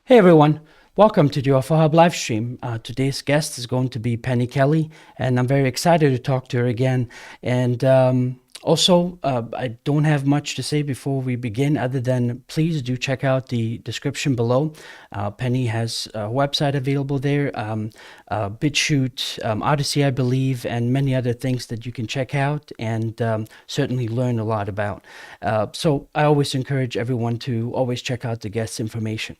Hey everyone, welcome to the UFO Hub live stream. Today's guest is going to be Penny Kelly, and I'm very excited to talk to her again. And I don't have much to say before we begin, other than please do check out the description below. Penny has a website available there, BitChute, Odyssey, I believe, and many other things that you can check out and certainly learn a lot about. So I always encourage everyone to always check out the guest's information.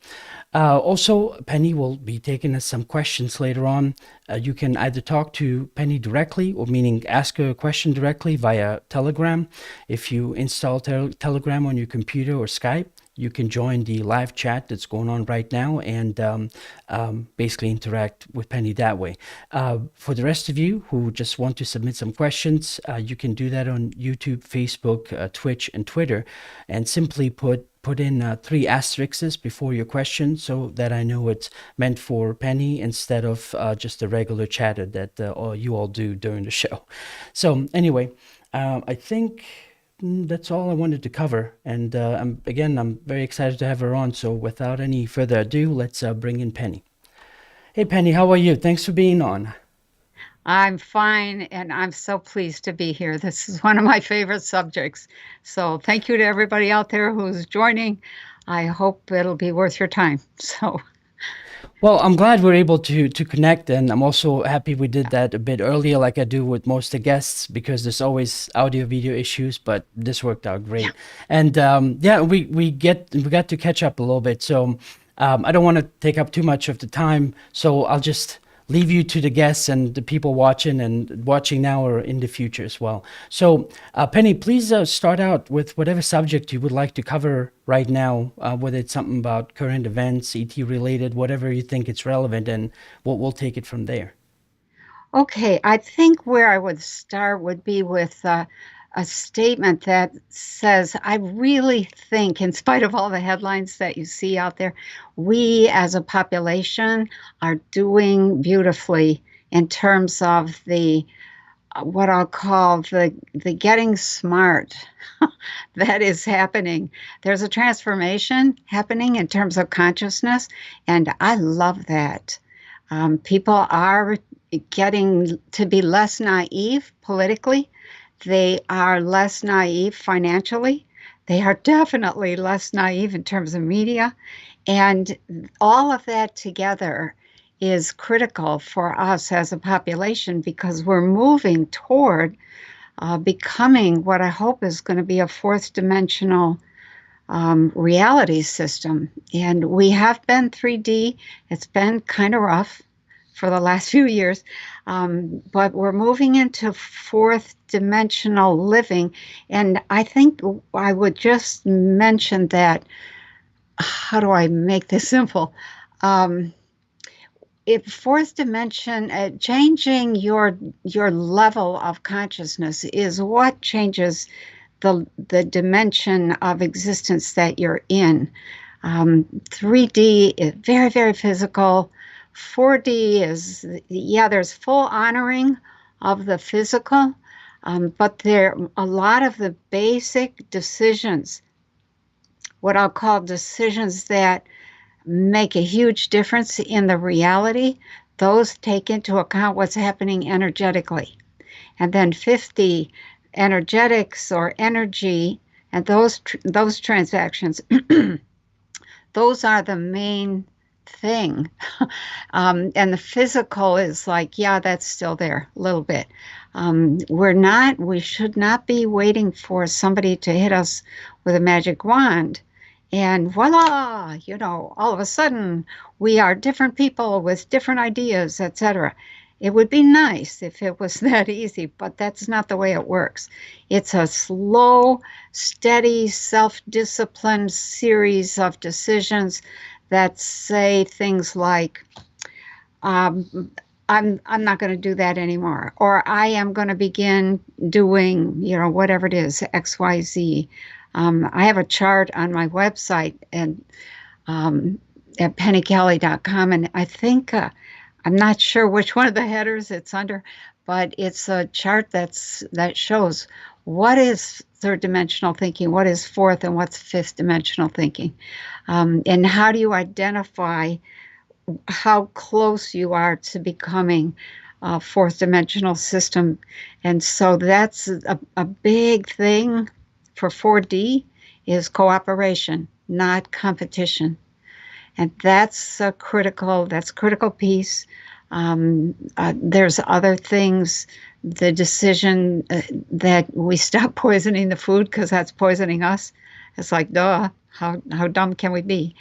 Also, Penny will be taking us some questions later on. You can either talk to Penny directly, or meaning ask her a question directly via Telegram. If you install Telegram on your computer or Skype, you can join the live chat that's going on right now and basically interact with Penny that way. For the rest of you who just want to submit some questions, you can do that on YouTube, Facebook, Twitch, and Twitter, and simply put in 3 asterisks before your question so that I know it's meant for Penny instead of just the regular chatter that you all do during the show. So anyway, I think that's all I wanted to cover. And I'm very excited to have her on. So without any further ado, let's bring in Penny. Hey, Penny, how are you? Thanks for being on. I'm fine, and I'm so pleased to be here. This is one of my favorite subjects. So, thank you to everybody out there who's joining. I hope it'll be worth your time. So, Well, I'm glad we're able to connect, and I'm also happy we did that a bit earlier, like I do with most of the guests, because there's always audio video issues, but this worked out yeah. great. And yeah, we got to catch up a little bit, so I don't want to take up too much of the time, so I'll just leave you to the guests and the people watching now or in the future as well. So, Penny, please start out with whatever subject you would like to cover right now, whether it's something about current events, ET related, whatever you think it's relevant, and we'll take it from there. Okay, I think where I would start would be with a statement that says, I really think, in spite of all the headlines that you see out there, we as a population are doing beautifully in terms of the what I'll call the getting smart that is happening. There's a transformation happening in terms of consciousness, and I love that. People are getting to be less naive politically. They are less naive financially. They are definitely less naive in terms of media. And all of that together is critical for us as a population because we're moving toward becoming what I hope is going to be a fourth dimensional reality system. And we have been 3D. It's been kind of rough for the last few years, but we're moving into fourth dimensional living. And I think I would just mention that. How do I make this simple? Um, if fourth dimension, changing your level of consciousness is what changes the dimension of existence that you're in. 3D is very, very physical. 4D is, yeah, there's full honoring of the physical, but there a lot of the basic decisions, what I'll call decisions that make a huge difference in the reality, those take into account what's happening energetically. And then 50 energetics or energy and those transactions, those are the main thing. And the physical is like, yeah, that's still there a little bit. We should not be waiting for somebody to hit us with a magic wand. And voila, all of a sudden we are different people with different ideas, etc. It would be nice if it was that easy, but that's not the way it works. It's a slow, steady, self-disciplined series of decisions that say things like, I'm not going to do that anymore, or I am going to begin doing, whatever it is, X, Y, Z. I have a chart on my website and at pennykelly.com, and I think I'm not sure which one of the headers it's under, but it's a chart that shows what is third dimensional thinking, what is fourth, and what's fifth dimensional thinking. And how do you identify how close you are to becoming a fourth dimensional system? And so that's a big thing for 4D is cooperation, not competition. And that's a critical piece. There's other things, the decision that we stop poisoning the food because that's poisoning us. It's like, duh, how dumb can we be?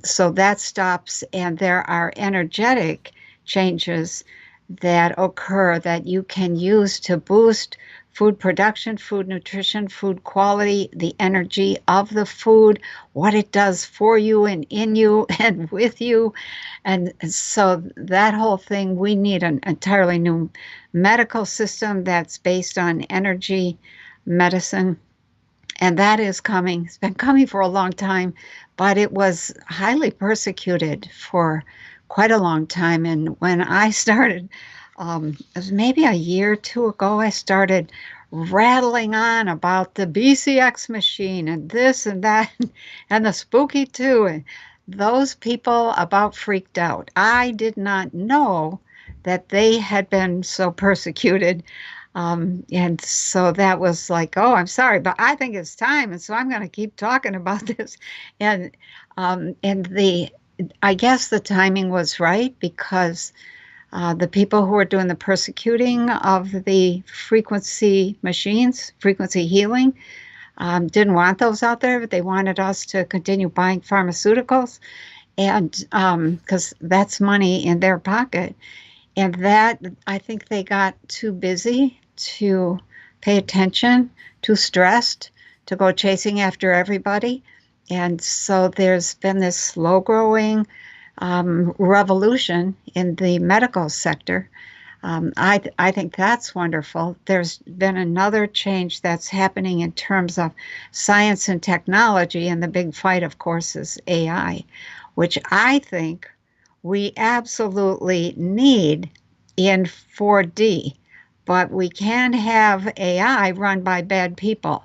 So that stops, and there are energetic changes that occur that you can use to boost food production, food nutrition, food quality, the energy of the food, what it does for you and in you and with you. And so that whole thing, we need an entirely new medical system that's based on energy medicine. And that is coming. It's been coming for a long time, but it was highly persecuted for quite a long time. And when I started, it was maybe a year or two ago, I started rattling on about the BCX machine and this and that and the spooky too. And those people about freaked out. I did not know that they had been so persecuted. And so that was like, oh, I'm sorry, but I think it's time. And so I'm going to keep talking about this. And I guess the timing was right because the people who were doing the persecuting of the frequency machines, frequency healing, didn't want those out there, but they wanted us to continue buying pharmaceuticals, and because that's money in their pocket. And that, I think they got too busy to pay attention, too stressed to go chasing after everybody. And so there's been this slow growing revolution in the medical sector. I think that's wonderful. There's been another change that's happening in terms of science and technology, and the big fight, of course, is AI, which I think we absolutely need in 4D, but we can't have AI run by bad people.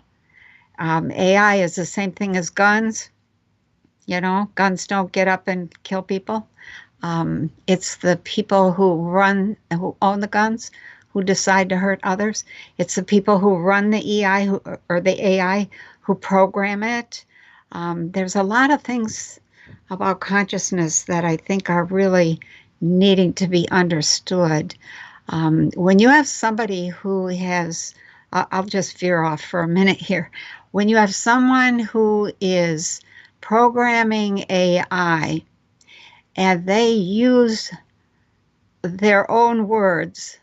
AI is the same thing as guns. You know, guns don't get up and kill people. It's the people who own the guns, who decide to hurt others. It's the people who run the or the AI who program it. There's a lot of things about consciousness that I think are really needing to be understood. When you have somebody who has, I'll just veer off for a minute here. When you have someone who is programming AI and they use their own words,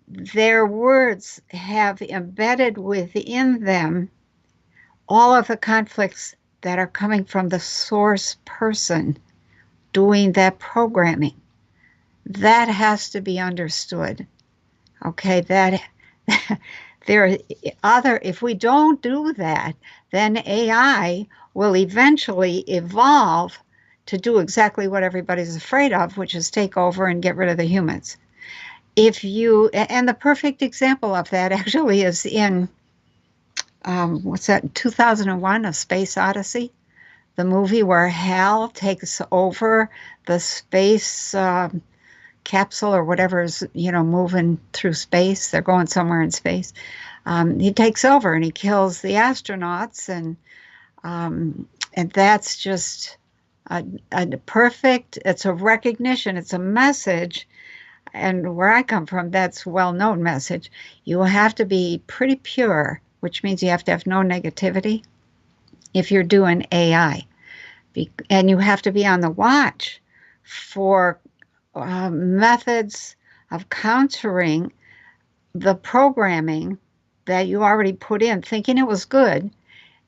their words have embedded within them all of the conflicts that are coming from the source person doing that programming. That has to be understood. Okay, if we don't do that, then AI will eventually evolve to do exactly what everybody's afraid of, which is take over and get rid of the humans. And the perfect example of that actually is in, 2001, A Space Odyssey, the movie where HAL takes over the space capsule or whatever is, moving through space. They're going somewhere in space. He takes over and he kills the astronauts, and that's just a perfect. It's a recognition. It's a message, and where I come from, that's a well-known message. You have to be pretty pure, which means you have to have no negativity if you're doing AI, and you have to be on the watch for methods of countering the programming that you already put in, thinking it was good,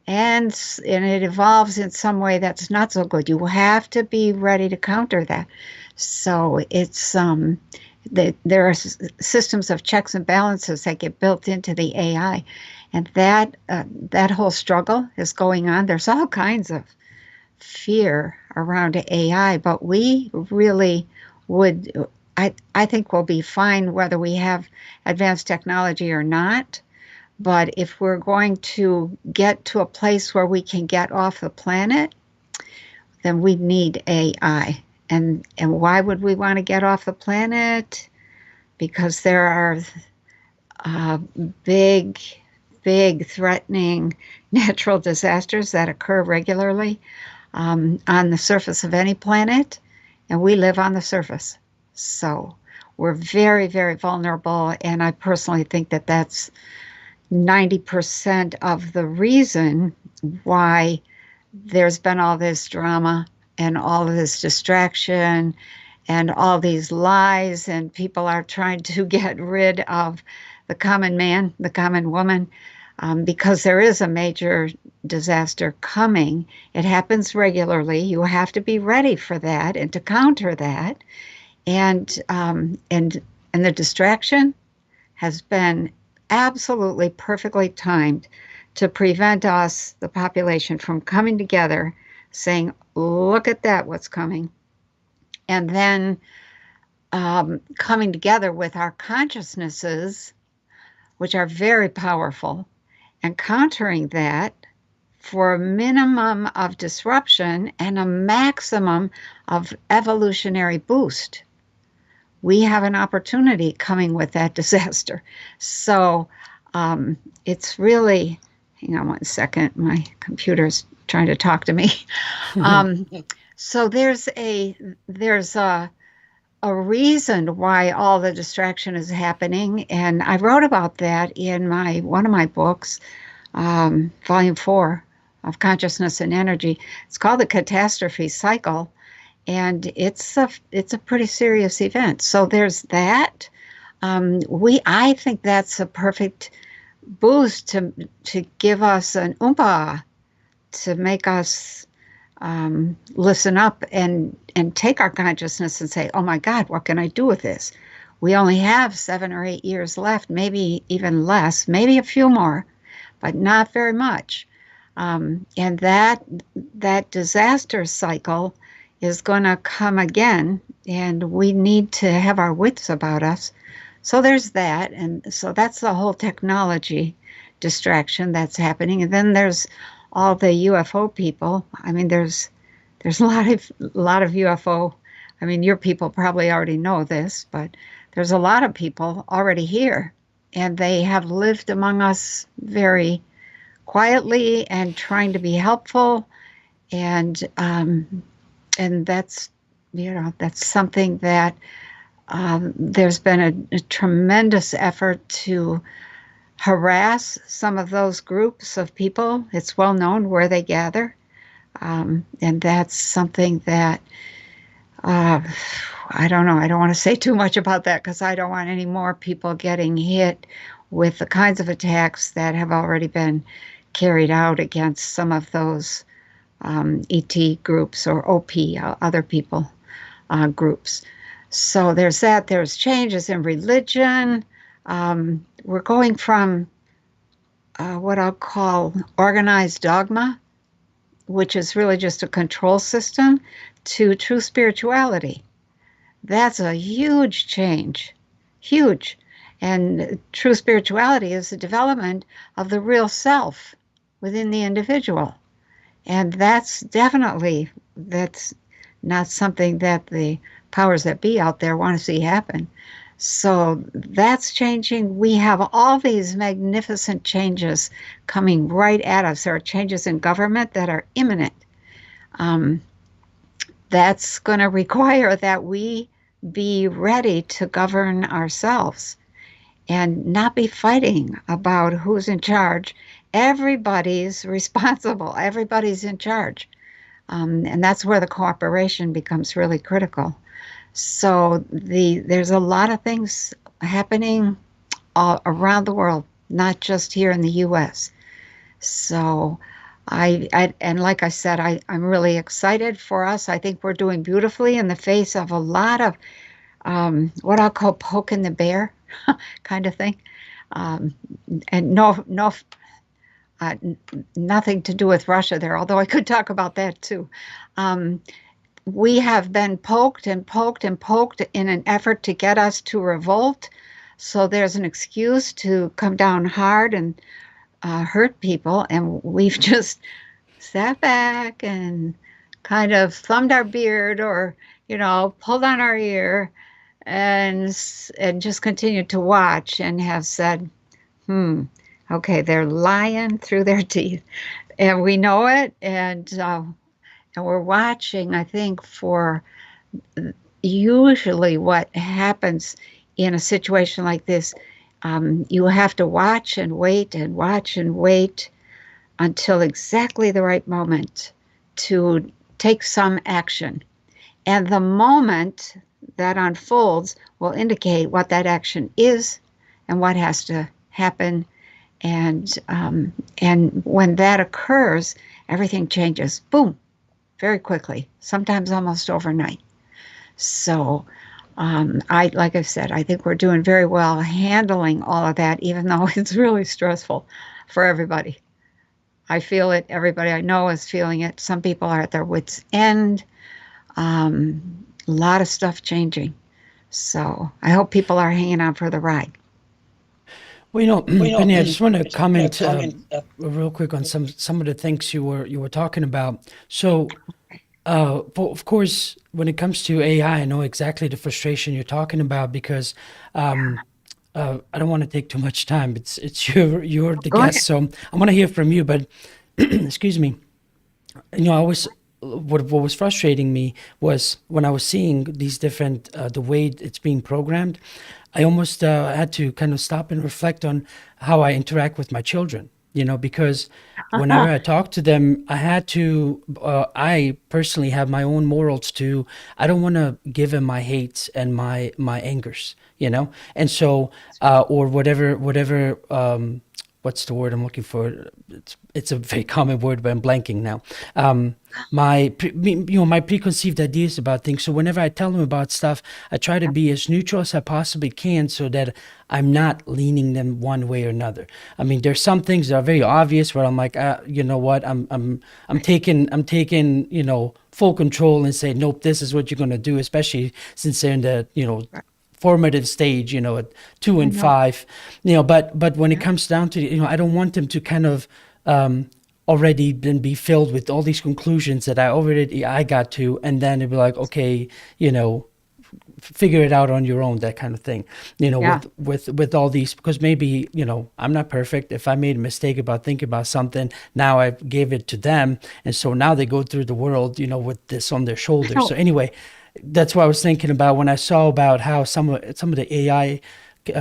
and it evolves in some way that's not so good. You have to be ready to counter that. So it's there are systems of checks and balances that get built into the AI, and that whole struggle is going on. There's all kinds of fear around AI, but we really I think we'll be fine whether we have advanced technology or not. But if we're going to get to a place where we can get off the planet, then we need AI. And why would we want to get off the planet? Because there are uh, big, big threatening natural disasters that occur regularly on the surface of any planet, and we live on the surface. So we're very, very vulnerable, and I personally think that that's 90% of the reason why there's been all this drama and all of this distraction and all these lies, and people are trying to get rid of the common man, the common woman, because there is a major disaster coming. It happens regularly. You have to be ready for that and to counter that. And and the distraction has been absolutely perfectly timed to prevent us, the population, from coming together, saying, "Look at that, what's coming," and then coming together with our consciousnesses, which are very powerful, and countering that for a minimum of disruption and a maximum of evolutionary boost. We have an opportunity coming with that disaster. So it's really, hang on one second, my computer's trying to talk to me. Um, so there's a reason why all the distraction is happening, and I wrote about that in my one of my books, Volume 4 of Consciousness and Energy. It's called the Catastrophe Cycle, and it's a pretty serious event. So there's that. I think that's a perfect boost to give us an oompa, to make us listen up and take our consciousness and say, "Oh my God, what can I do with this?" We only have 7 or 8 years left, maybe even less, maybe a few more, but not very much. And that disaster cycle is going to come again, and we need to have our wits about us. So there's that, and so that's the whole technology distraction that's happening. And then there's all the UFO people. I mean, there's a lot of UFO. I mean, your people probably already know this, but there's a lot of people already here, and they have lived among us very quietly and trying to be helpful. And that's that's something that there's been a tremendous effort to harass some of those groups of people. It's well known where they gather. And that's something that I don't know. I don't want to say too much about that because I don't want any more people getting hit with the kinds of attacks that have already been carried out against some of those ET groups or OP, other people groups. So there's that. There's changes in religion. We're going from what I'll call organized dogma, which is really just a control system, to true spirituality. That's a huge change, huge. And true spirituality is the development of the real self within the individual. And that's not something that the powers that be out there want to see happen. So that's changing. We have all these magnificent changes coming right at us. There are changes in government that are imminent. That's going to require that we be ready to govern ourselves and not be fighting about who's in charge. Everybody's responsible. Everybody's in charge. And that's where the cooperation becomes really critical. So there's a lot of things happening all around the world, not just here in the U.S. So and like I said, I'm really excited for us. I think we're doing beautifully in the face of a lot of what I'll call poking the bear kind of thing. And nothing to do with Russia there, although I could talk about that too. We have been poked and poked and poked in an effort to get us to revolt So there's an excuse to come down hard and hurt people. And we've just sat back and kind of thumbed our beard or, pulled on our ear and just continued to watch and have said, hmm, okay, they're lying through their teeth. And we know it. And we're watching, I think, for usually what happens in a situation like this. You have to watch and watch and wait until exactly the right moment to take some action. And the moment that unfolds will indicate what that action is and what has to happen. And when that occurs, everything changes. Boom, very quickly, sometimes almost overnight. So, like I said, I think we're doing very well handling all of that, even though it's really stressful for everybody. I feel it. Everybody I know is feeling it. Some people are at their wits' end. A lot of stuff changing. So I hope people are hanging on for the ride. Well, Penny, I just want to comment real quick on some of the things you were talking about. So, of course, when it comes to AI, I know exactly the frustration you're talking about because um, I don't want to take too much time. It's you're the Go ahead. guest, so I want to hear from you. But excuse me, I was what was frustrating me was when I was seeing these different the way it's being programmed. I almost had to kind of stop and reflect on how I interact with my children. Because whenever I talk to them, I had to. I personally have my own morals too. I don't want to give them my hates and my angers. And so or whatever. What's the word I'm looking for? It's a very common word, but I'm blanking now. Um, my preconceived ideas about things. So whenever I tell them about stuff, I try to be as neutral as I possibly can, so that I'm not leaning them one way or another. I mean, there's some things that are very obvious where I'm like, you know what, I'm taking full control and say, nope, this is what you're gonna do, especially since they're in the formative stage, at two I and know. five, but when it Yeah. comes down to, I don't want them to kind of already then be filled with all these conclusions that I got to, and then it'd be like, okay, you know, figure it out on your own, that kind of thing, Yeah. with all these, because maybe, I'm not perfect. If I made a mistake about thinking about something, now I gave it to them, and so now they go through the world, with this on their shoulders. So, So anyway, that's what I was thinking about when I saw about how some of the AI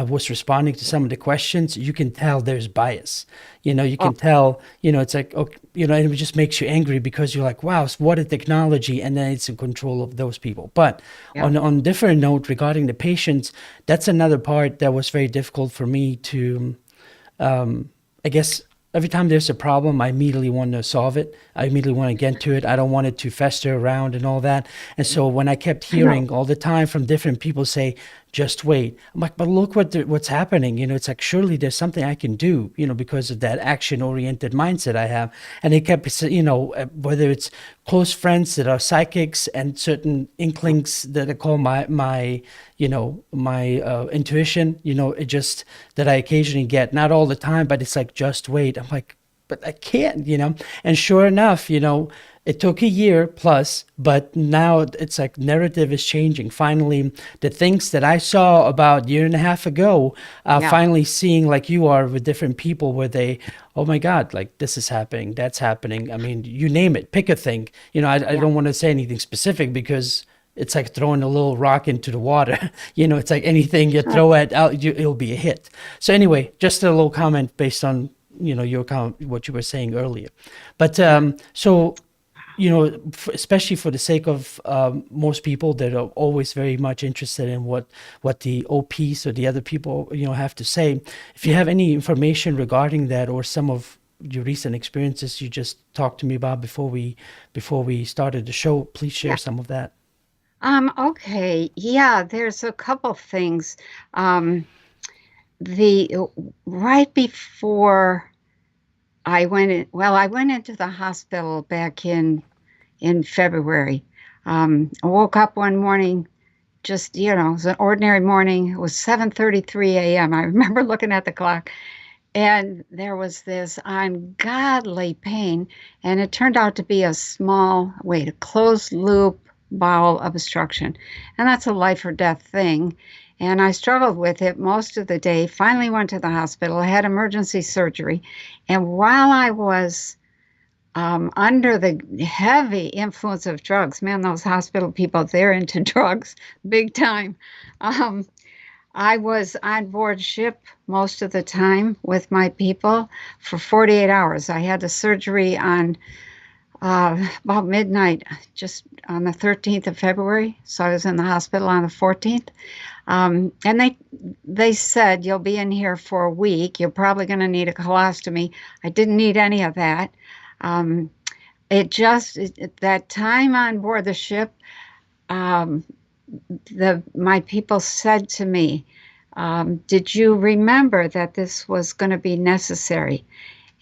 was responding to some of the questions. You can tell there's bias. You oh, can tell. It's like, okay, and it just makes you angry because you're like, wow, what a technology, and then it's in control of those people. But yeah. on different note regarding the patients, that's another part that was very difficult for me to I guess every time there's a problem, I immediately want to solve it. I immediately want to get to it. I don't want it to fester around and all that. And so when I kept I know. hearing all the time from different people say, just wait, I'm like, but look what's happening. It's like, surely there's something I can do, because of that action oriented mindset I have. And they kept, whether it's close friends that are psychics and certain inklings that I call my intuition, it just that I occasionally get, not all the time, but it's like, just wait. I'm like, but I can't. And sure enough, it took a year plus, but now it's like narrative is changing. Finally, the things that I saw about a year and a half ago, Yeah. finally seeing like you are with different people where they, oh my God, like this is happening, that's happening. I mean, you name it, pick a thing. I Yeah. don't want to say anything specific because it's like throwing a little rock into the water. It's like anything you Sure. throw at out, it'll be a hit. So anyway, just a little comment based on your comment, what you were saying earlier. But Yeah. so especially for the sake of most people that are always very much interested in what the OPs or the other people have to say. If you have any information regarding that or some of your recent experiences you just talked to me about before we started the show, please share Yeah. some of that. Okay. Yeah, there's a couple things. Um, the right before I went into the hospital back in February. I woke up one morning just, it was an ordinary morning. It was 7:33 a.m. I remember looking at the clock, and there was this ungodly pain, and it turned out to be a closed loop bowel obstruction. And that's a life or death thing. And I struggled with it most of the day. Finally went to the hospital, had emergency surgery. And while I was under the heavy influence of drugs, man, those hospital people, they're into drugs big time. Um, I was on board ship most of the time with my people for 48 hours. I had the surgery on about midnight, just on the 13th of February. So I was in the hospital on the 14th. And they said, you'll be in here for a week. You're probably going to need a colostomy. I didn't need any of that. Um, that time on board the ship, um, my people said to me, did you remember that this was going to be necessary?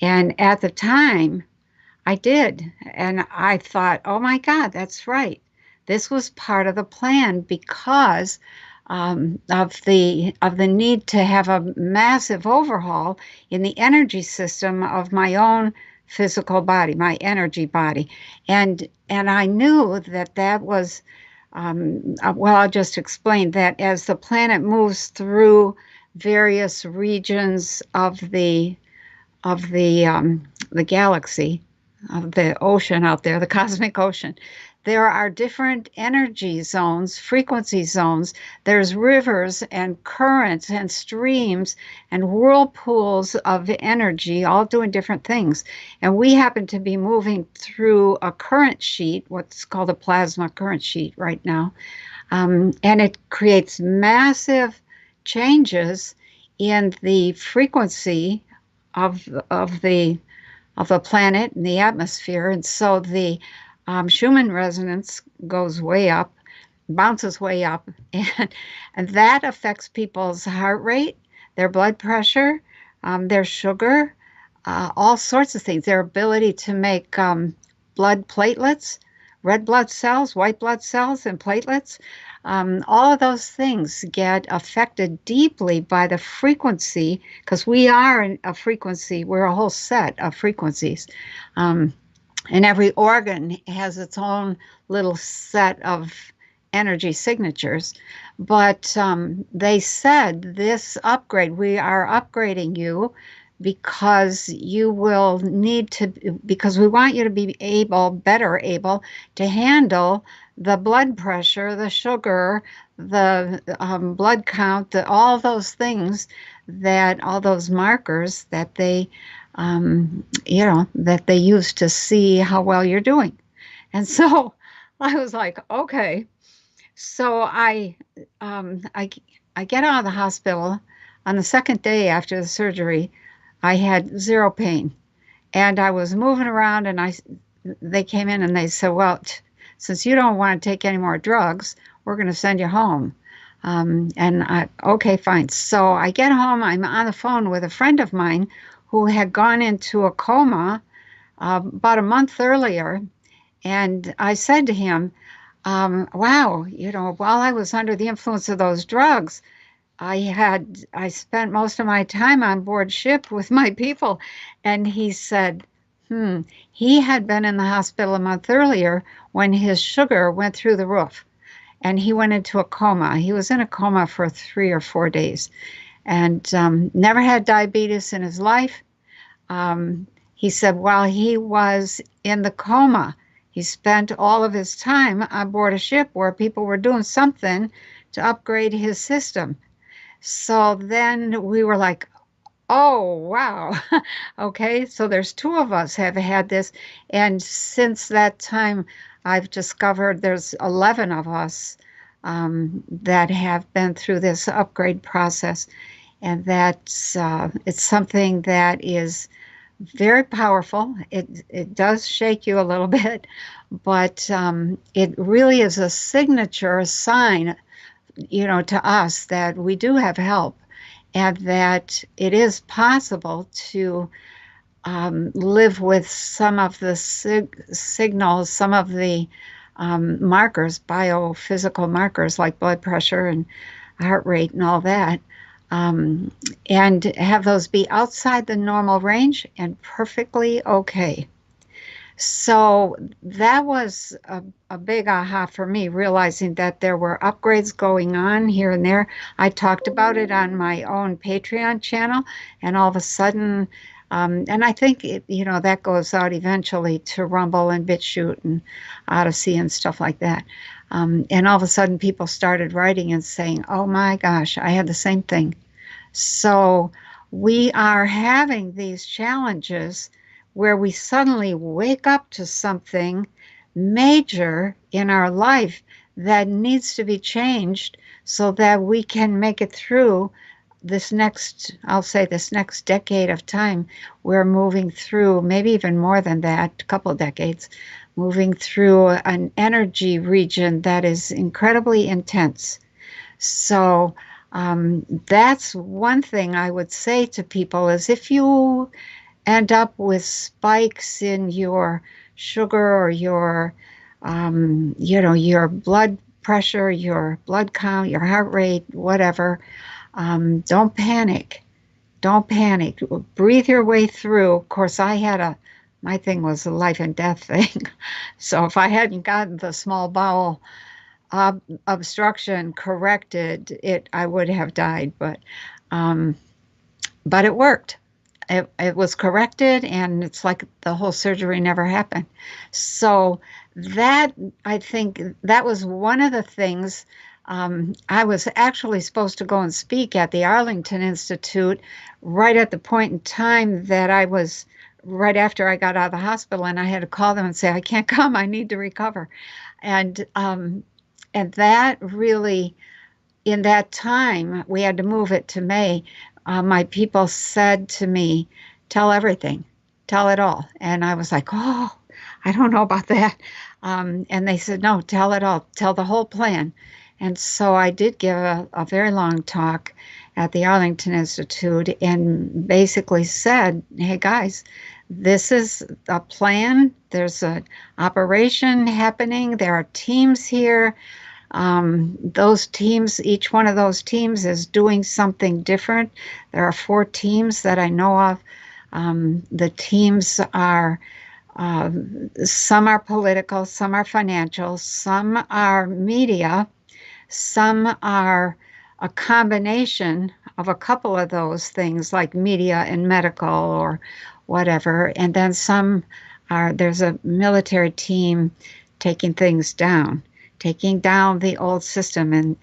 And at the time, I did. And I thought, oh my God, that's right. This was part of the plan because of the need to have a massive overhaul in the energy system of my own physical body, my energy body. And I knew that was well, I'll just explain that as the planet moves through various regions of the galaxy, of the ocean out there, the cosmic ocean, there are different energy zones, frequency zones. There's rivers and currents and streams and whirlpools of energy, all doing different things. And we happen to be moving through a current sheet, what's called a plasma current sheet right now. And it creates massive changes in the frequency of the planet and the atmosphere. And so the Schumann resonance goes way up, bounces way up, and that affects people's heart rate, their blood pressure, their sugar, all sorts of things, their ability to make blood platelets, red blood cells, white blood cells, and platelets. All of those things get affected deeply by the frequency, because we are a frequency, we're a whole set of frequencies. And every organ has its own little set of energy signatures. But they said this upgrade, we are upgrading you because you will need to, because we want you to be better able to handle the blood pressure, the sugar, the blood count, all those things, all those markers that they that they use to see how well you're doing. And so I was like, okay. So I get out of the hospital. On the second day after the surgery, I had zero pain, and I was moving around. And they came in and they said, well, since you don't want to take any more drugs, we're going to send you home. Okay, fine. So I get home. I'm on the phone with a friend of mine who had gone into a coma about a month earlier. And I said to him, wow, while I was under the influence of those drugs, I spent most of my time on board ship with my people. And he said, he had been in the hospital a month earlier when his sugar went through the roof and he went into a coma. He was in a coma for 3 or 4 days and never had diabetes in his life. He said while he was in the coma, he spent all of his time on board a ship where people were doing something to upgrade his system. So then we were like, oh, wow. Okay, so there's 2 of us have had this. And since that time, I've discovered there's 11 of us that have been through this upgrade process. And that's it's something that is very powerful. It does shake you a little bit, but it really is a signature, a sign, to us that we do have help and that it is possible to live with some of the signals, some of the markers, biophysical markers like blood pressure and heart rate and all that, and have those be outside the normal range and perfectly okay. So that was a big aha for me, realizing that there were upgrades going on here and there. I talked about it on my own Patreon channel, and all of a sudden, and I think that goes out eventually to Rumble and BitChute and Odyssey and stuff like that. And all of a sudden, people started writing and saying, "Oh my gosh, I had the same thing." So we are having these challenges where we suddenly wake up to something major in our life that needs to be changed so that we can make it through this next, I'll say, this next decade of time. We're moving through, maybe even more than that, a couple of decades, moving through an energy region that is incredibly intense. So that's one thing I would say to people is if you end up with spikes in your sugar or your blood pressure, your blood count, your heart rate, whatever, don't panic. Don't panic. Breathe your way through. Of course, my thing was a life and death thing. So if I hadn't gotten the small bowel obstruction corrected, I would have died. Um, but it worked. It was corrected, and it's like the whole surgery never happened. So that, I think, that was one of the things. I was actually supposed to go and speak at the Arlington Institute right at the point in time that I was right after I got out of the hospital, and I had to call them and say, I can't come, I need to recover. And that really, in that time, we had to move it to May. My people said to me, tell everything, tell it all. And I was like, oh, I don't know about that. And they said, no, tell it all, tell the whole plan. And so I did give a very long talk at the Arlington Institute and basically said, hey, guys, this is a plan. There's an operation happening. There are teams here. Those teams, each one of those teams is doing something different. There are 4 teams that I know of. The teams are, some are political, some are financial, some are media, some are a combination of a couple of those things like media and medical or whatever. And then there's a military team taking things down, taking down the old system.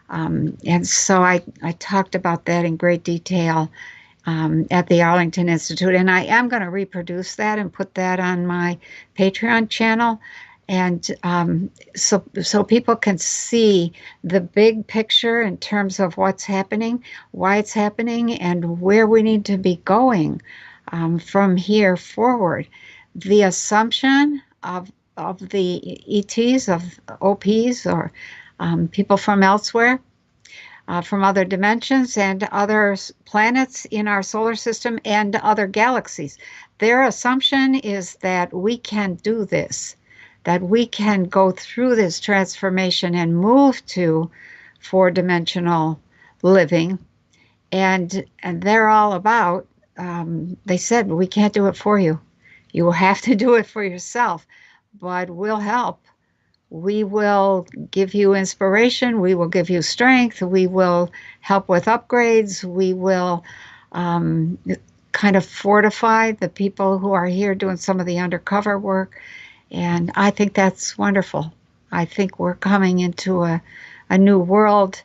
And so I talked about that in great detail at the Arlington Institute. And I am going to reproduce that and put that on my Patreon channel. And so people can see the big picture in terms of what's happening, why it's happening, and where we need to be going from here forward. The assumption of the ETs, of OPs, or people from elsewhere, from other dimensions and other planets in our solar system and other galaxies. Their assumption is that we can do this, that we can go through this transformation and move to 4-dimensional living. And they're all about, they said, we can't do it for you. You will have to do it for yourself, but we'll help. We will give you inspiration. We will give you strength. We will help with upgrades. We will kind of fortify the people who are here doing some of the undercover work. And I think that's wonderful. I think we're coming into a new world.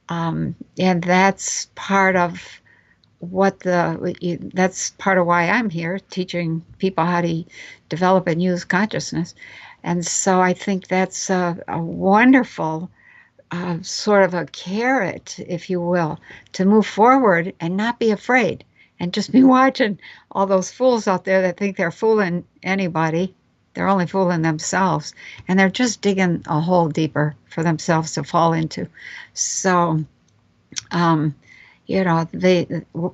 And that's part of that's part of why I'm here, teaching people how to develop and use consciousness. And so I think that's a wonderful sort of a carrot, if you will, to move forward and not be afraid and just be watching all those fools out there that think they're fooling anybody. They're only fooling themselves, and they're just digging a hole deeper for themselves to fall into. So,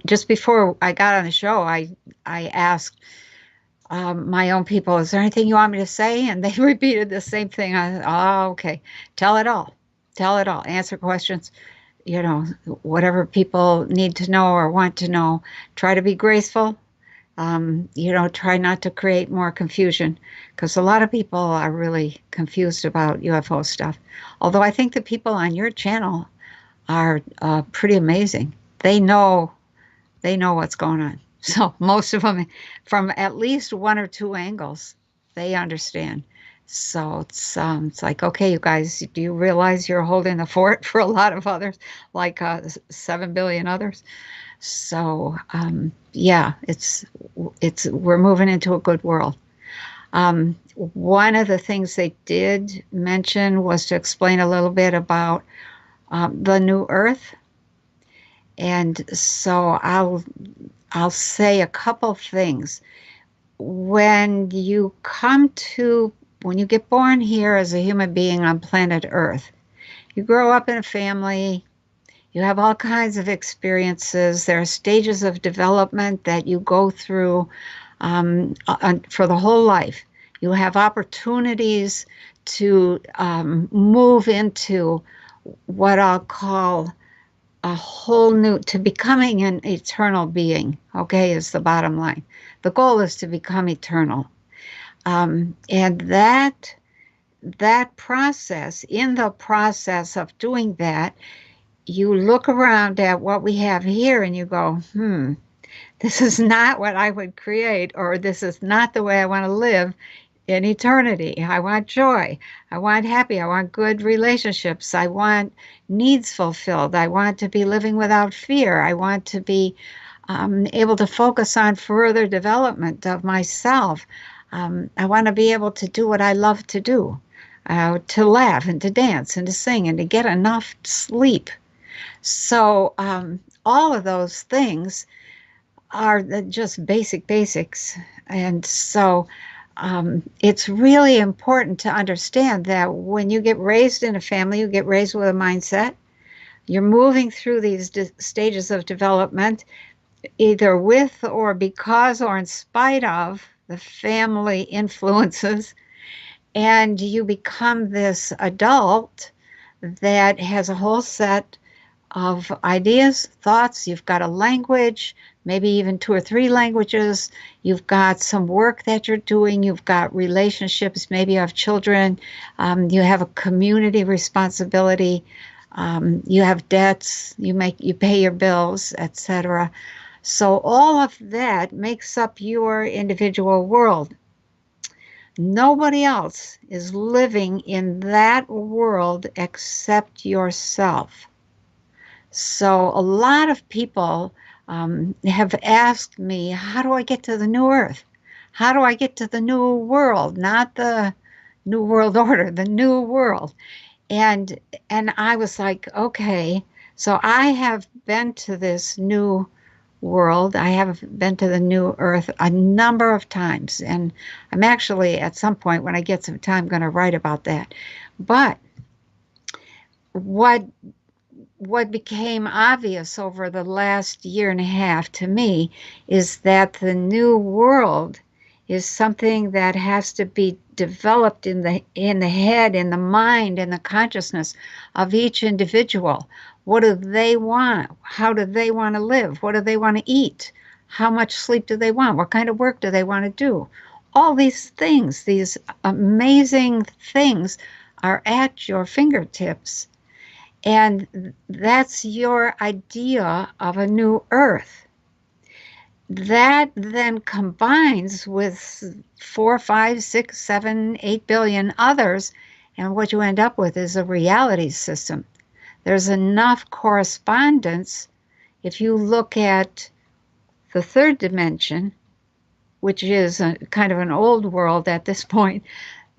just before I got on the show, I asked my own people, is there anything you want me to say? And they repeated the same thing. Oh, okay. Tell it all. Tell it all. Answer questions. Whatever people need to know or want to know. Try to be graceful. Try not to create more confusion, because a lot of people are really confused about UFO stuff. Although I think the people on your channel are pretty amazing. They know what's going on. So most of them, from at least one or two angles, they understand. So it's like, okay, you guys, do you realize you're holding the fort for a lot of others, like 7 billion others? So yeah, we're moving into a good world. One of the things they did mention was to explain a little bit about the new Earth. And so I'll say a couple things. When you get born here as a human being on planet Earth, you grow up in a family, you have all kinds of experiences. There are stages of development that you go through for the whole life. You have opportunities to move into what I'll call a whole new, to becoming an eternal being, okay, is the bottom line. The goal is to become eternal. And that process, in the process of doing that, you look around at what we have here and you go, this is not what I would create, or this is not the way I want to live in eternity. I want joy. I want happy. I want good relationships. I want needs fulfilled. I want to be living without fear. I want to be able to focus on further development of myself. I want to be able to do what I love to do, to laugh and to dance and to sing and to get enough sleep. So all of those things are just basics. And so it's really important to understand that when you get raised in a family, you get raised with a mindset. You're moving through these stages of development, either with or because or in spite of the family influences. And you become this adult that has a whole set of ideas, thoughts. You've got a language, maybe even 2 or 3 languages. You've got some work that you're doing. You've got relationships. Maybe you have children. You have a community responsibility. You have debts. You pay your bills, etc. So all of that makes up your individual world. Nobody else is living in that world except yourself. So a lot of people have asked me, how do I get to the new Earth? How do I get to the new world? Not the new world order, the new world. And I was like, okay, so I have been to this new world. I have been to the new Earth a number of times. And I'm actually, at some point when I get some time, going to write about that. But what became obvious over the last year and a half to me is that the new world is something that has to be developed in the head, in the mind, in the consciousness of each individual. What do they want? How do they want to live? What do they want to eat? How much sleep do they want? What kind of work do they want to do? All these things, these amazing things, are at your fingertips. And that's your idea of a new Earth. That then combines with 4, 5, 6, 7, 8 billion others, and what you end up with is a reality system. There's enough correspondence. If you look at the third dimension, which is kind of an old world at this point,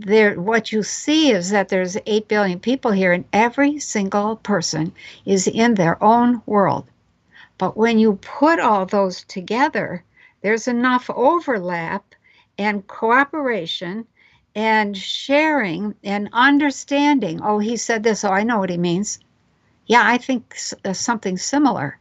what you see is that there's 8 billion people here, and every single person is in their own world. But when you put all those together, there's enough overlap and cooperation and sharing and understanding. Oh, he said this. Oh, I know what he means. Yeah, I think something similar.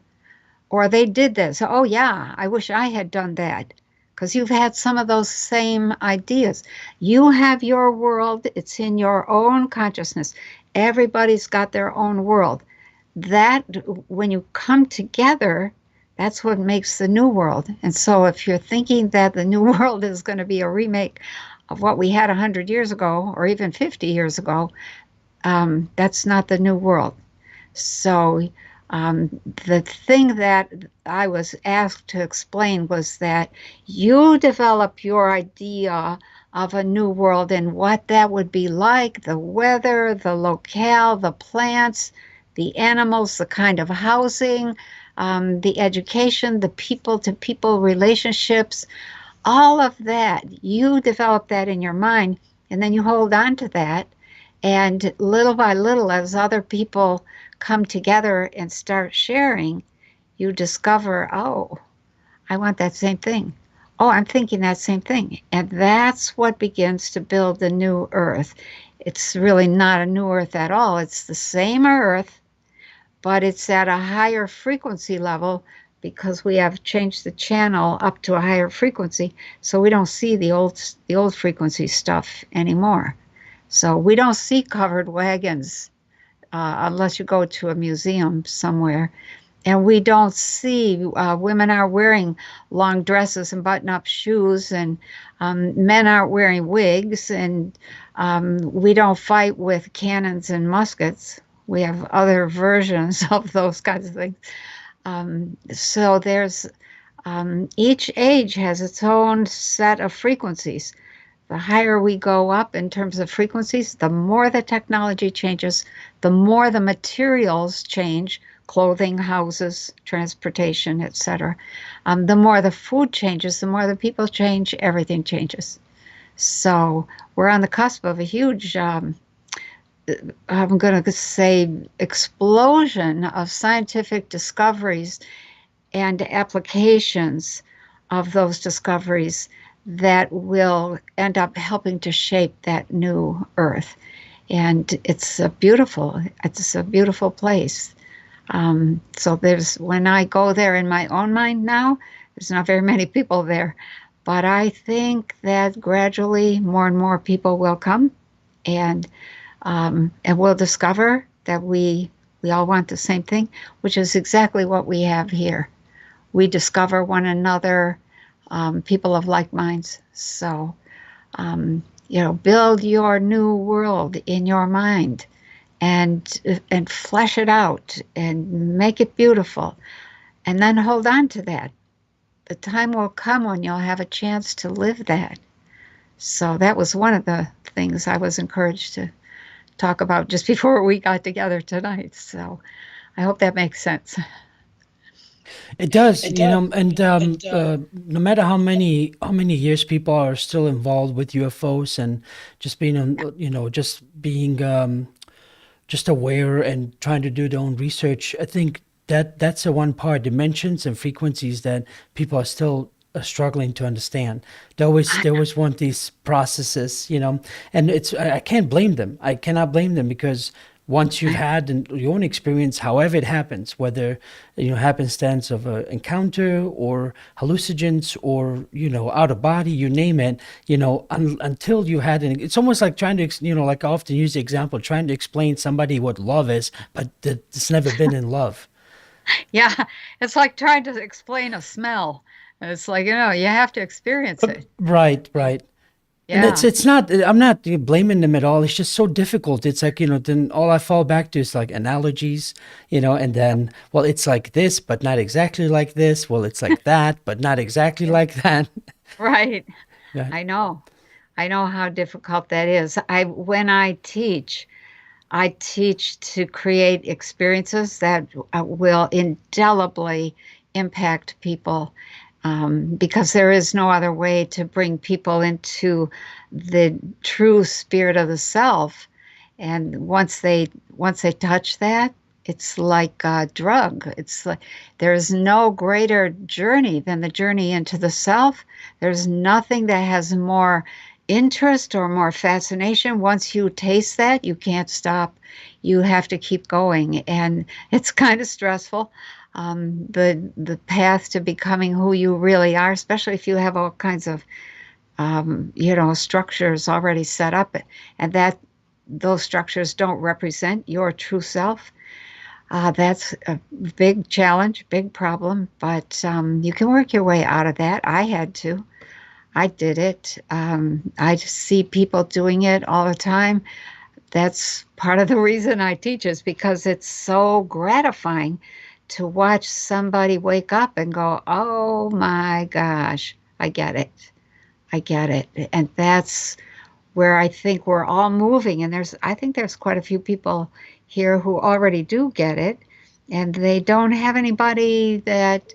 Or they did this. Oh, yeah, I wish I had done that. because you've had some of those same ideas. You have your world, it's in your own consciousness. Everybody's got their own world. That, when you come together, that's what makes the new world. And so if you're thinking that the new world is going to be a remake of what we had 100 years ago or even 50 years ago, that's not the new world. So the thing that I was asked to explain was that you develop your idea of a new world and what that would be like, the weather, the locale, the plants, the animals, the kind of housing, the education, the people to people relationships, all of that. You develop that in your mind, and then you hold on to that. And little by little, as other people come together and start sharing, you discover, oh, I want that same thing. Oh, I'm thinking that same thing. And that's what begins to build the new earth. It's really not a new earth at all. It's the same earth, but it's at a higher frequency level because we have changed the channel up to a higher frequency. So we don't see the old frequency stuff anymore. So we don't see covered wagons unless you go to a museum somewhere. And we don't see women are wearing long dresses and button-up shoes, and men aren't wearing wigs, and we don't fight with cannons and muskets. We have other versions of those kinds of things. So there's each age has its own set of frequencies. The higher we go up in terms of frequencies, the more the technology changes, the more the materials change, clothing, houses, transportation, etc. The more the food changes, the more the people change, everything changes. So we're on the cusp of a huge, I'm going to say, explosion of scientific discoveries and applications of those discoveries that will end up helping to shape that new earth. And it's a beautiful place. So when I go there in my own mind now, there's not very many people there, but I think that gradually more and more people will come, and we'll discover that we all want the same thing, which is exactly what we have here. We discover one another, people of like minds. So, build your new world in your mind, and flesh it out and make it beautiful, and then hold on to that. The time will come when you'll have a chance to live that. So that was one of the things I was encouraged to talk about just before we got together tonight. So I hope that makes sense. It does, and no matter how many years people are still involved with UFOs and just being on, just being just aware and trying to do their own research, I think that's the one part, dimensions and frequencies that people are still struggling to understand. They always want these processes, and I can't blame them. I cannot blame them because once you've had your own experience, however it happens, whether happenstance of an encounter or hallucinogens or out of body, you name it, until you had it's almost like trying to like I often use the example, trying to explain somebody what love is, but that's never been in love. Yeah, it's like trying to explain a smell. It's like, you have to experience it. Right, right. And it's Yeah, it's not, I'm not blaming them at all. It's just so difficult. It's like, then all I fall back to is like analogies, and then, well, it's like this, but not exactly like this. Well, it's like that, but not exactly yeah, like that. right. Yeah. I know. I know how difficult that is. When I teach to create experiences that will indelibly impact people, because there is no other way to bring people into the true spirit of the self. And once they touch that, it's like a drug. It's like there's no greater journey than the journey into the self. There's nothing that has more interest or more fascination. Once you taste that, you can't stop. You have to keep going, and it's kind of stressful. the path to becoming who you really are, especially if you have all kinds of structures already set up, and that those structures don't represent your true self. That's a big challenge, big problem, but you can work your way out of that. I had to. I did it. I just see people doing it all the time. That's part of the reason I teach is because it's so gratifying to watch somebody wake up and go, oh my gosh, I get it. I get it. And that's where I think we're all moving. And I think there's quite a few people here who already do get it. And they don't have anybody that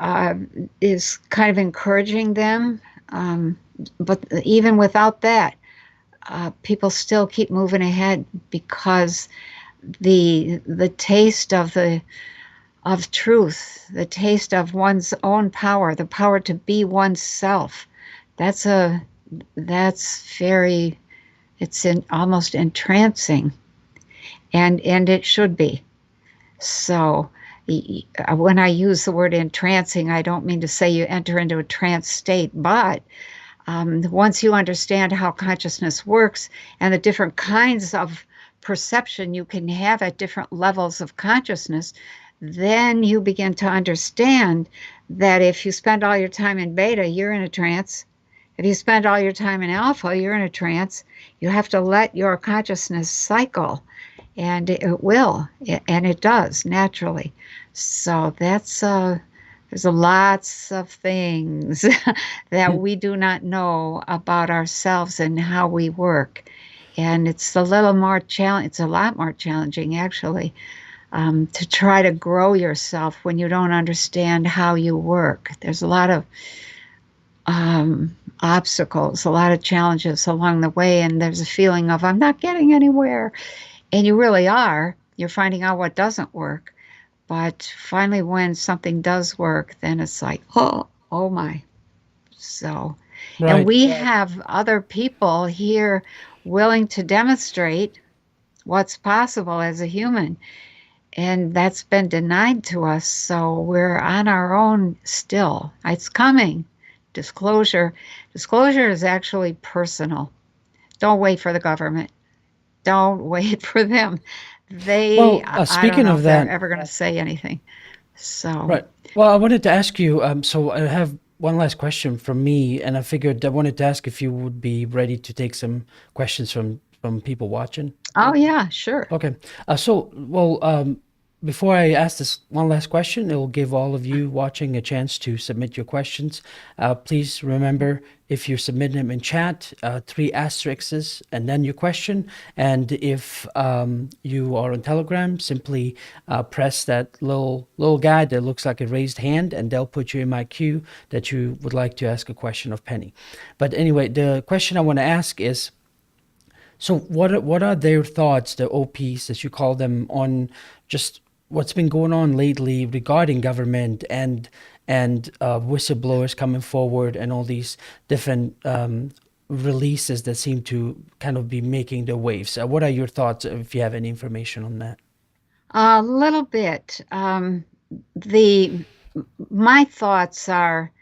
uh, is kind of encouraging them. Um, but even without that, people still keep moving ahead because the taste of truth, the taste of one's own power, the power to be oneself. That's a that's very almost entrancing, and it should be. So when I use the word entrancing, I don't mean to say you enter into a trance state, but once you understand how consciousness works and the different kinds of perception you can have at different levels of consciousness, then you begin to understand that if you spend all your time in beta, you're in a trance. If you spend all your time in alpha, you're in a trance. You have to let your consciousness cycle, and it will, and it does naturally. So there's lots of things that we do not know about ourselves and how we work. And it's a little more it's a lot more challenging actually, to try to grow yourself when you don't understand how you work. There's a lot of obstacles, a lot of challenges along the way, and there's a feeling of I'm not getting anywhere. And you really are. You're finding out what doesn't work. But finally, when something does work, then it's like, oh my. So, and Right. we have other people here willing to demonstrate what's possible as a human. And that's been denied to us. So we're on our own still. It's coming. Disclosure. Disclosure is actually personal. Don't wait for the government. Don't wait for them. Well, I don't speaking know of if they're that, ever going to say anything. So, right. Well, I wanted to ask you, so I have one last question from me, and I wanted to ask if you would be ready to take some questions from people watching. oh yeah, sure. Okay. Before I ask this one last question, it will give all of you watching a chance to submit your questions. Please remember, if you're submitting them in chat, three asterisks and then your question. And if you are on Telegram, simply press that little guy that looks like a raised hand, and they'll put you in my queue that you would like to ask a question of Penny. But anyway, the question I want to ask is, so what are their thoughts, the OPs as you call them, on just what's been going on lately regarding government and whistleblowers coming forward and all these different releases that seem to kind of be making the waves? What are your thoughts if you have any information on that? A little bit. The My thoughts are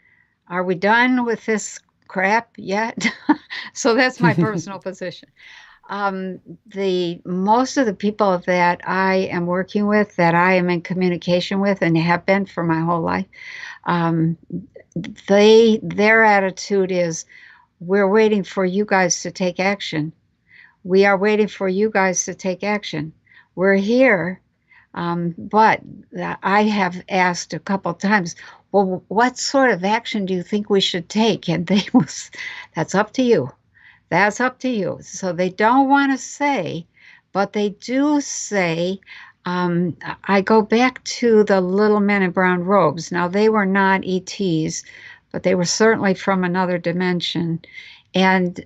we done with this crap yet? So that's my personal position. The most of the people that I am working with, that I am in communication with, and have been for my whole life, um, their attitude is, we're waiting for you guys to take action. We are waiting for you guys to take action. We're here, but I have asked a couple times, well, what sort of action do you think we should take? And that's up to you. That's up to you. So they don't want to say, but they do say, I go back to the little men in brown robes. Now, they were not ETs, but they were certainly from another dimension. And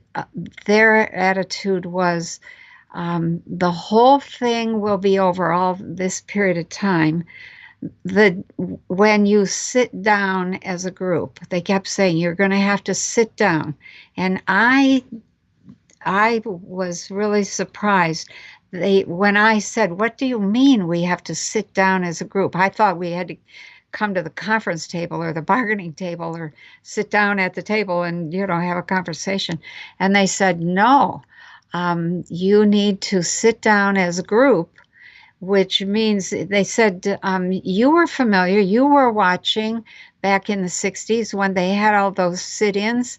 their attitude was, the whole thing will be over all this period of time. When you sit down as a group, they kept saying, you're going to have to sit down. And I was really surprised when I said, "What do you mean we have to sit down as a group?" I thought we had to come to the conference table or the bargaining table or sit down at the table and, have a conversation. And they said, "No, you need to sit down as a group," which means they said, you were familiar, you were watching back in the 60s when they had all those sit-ins,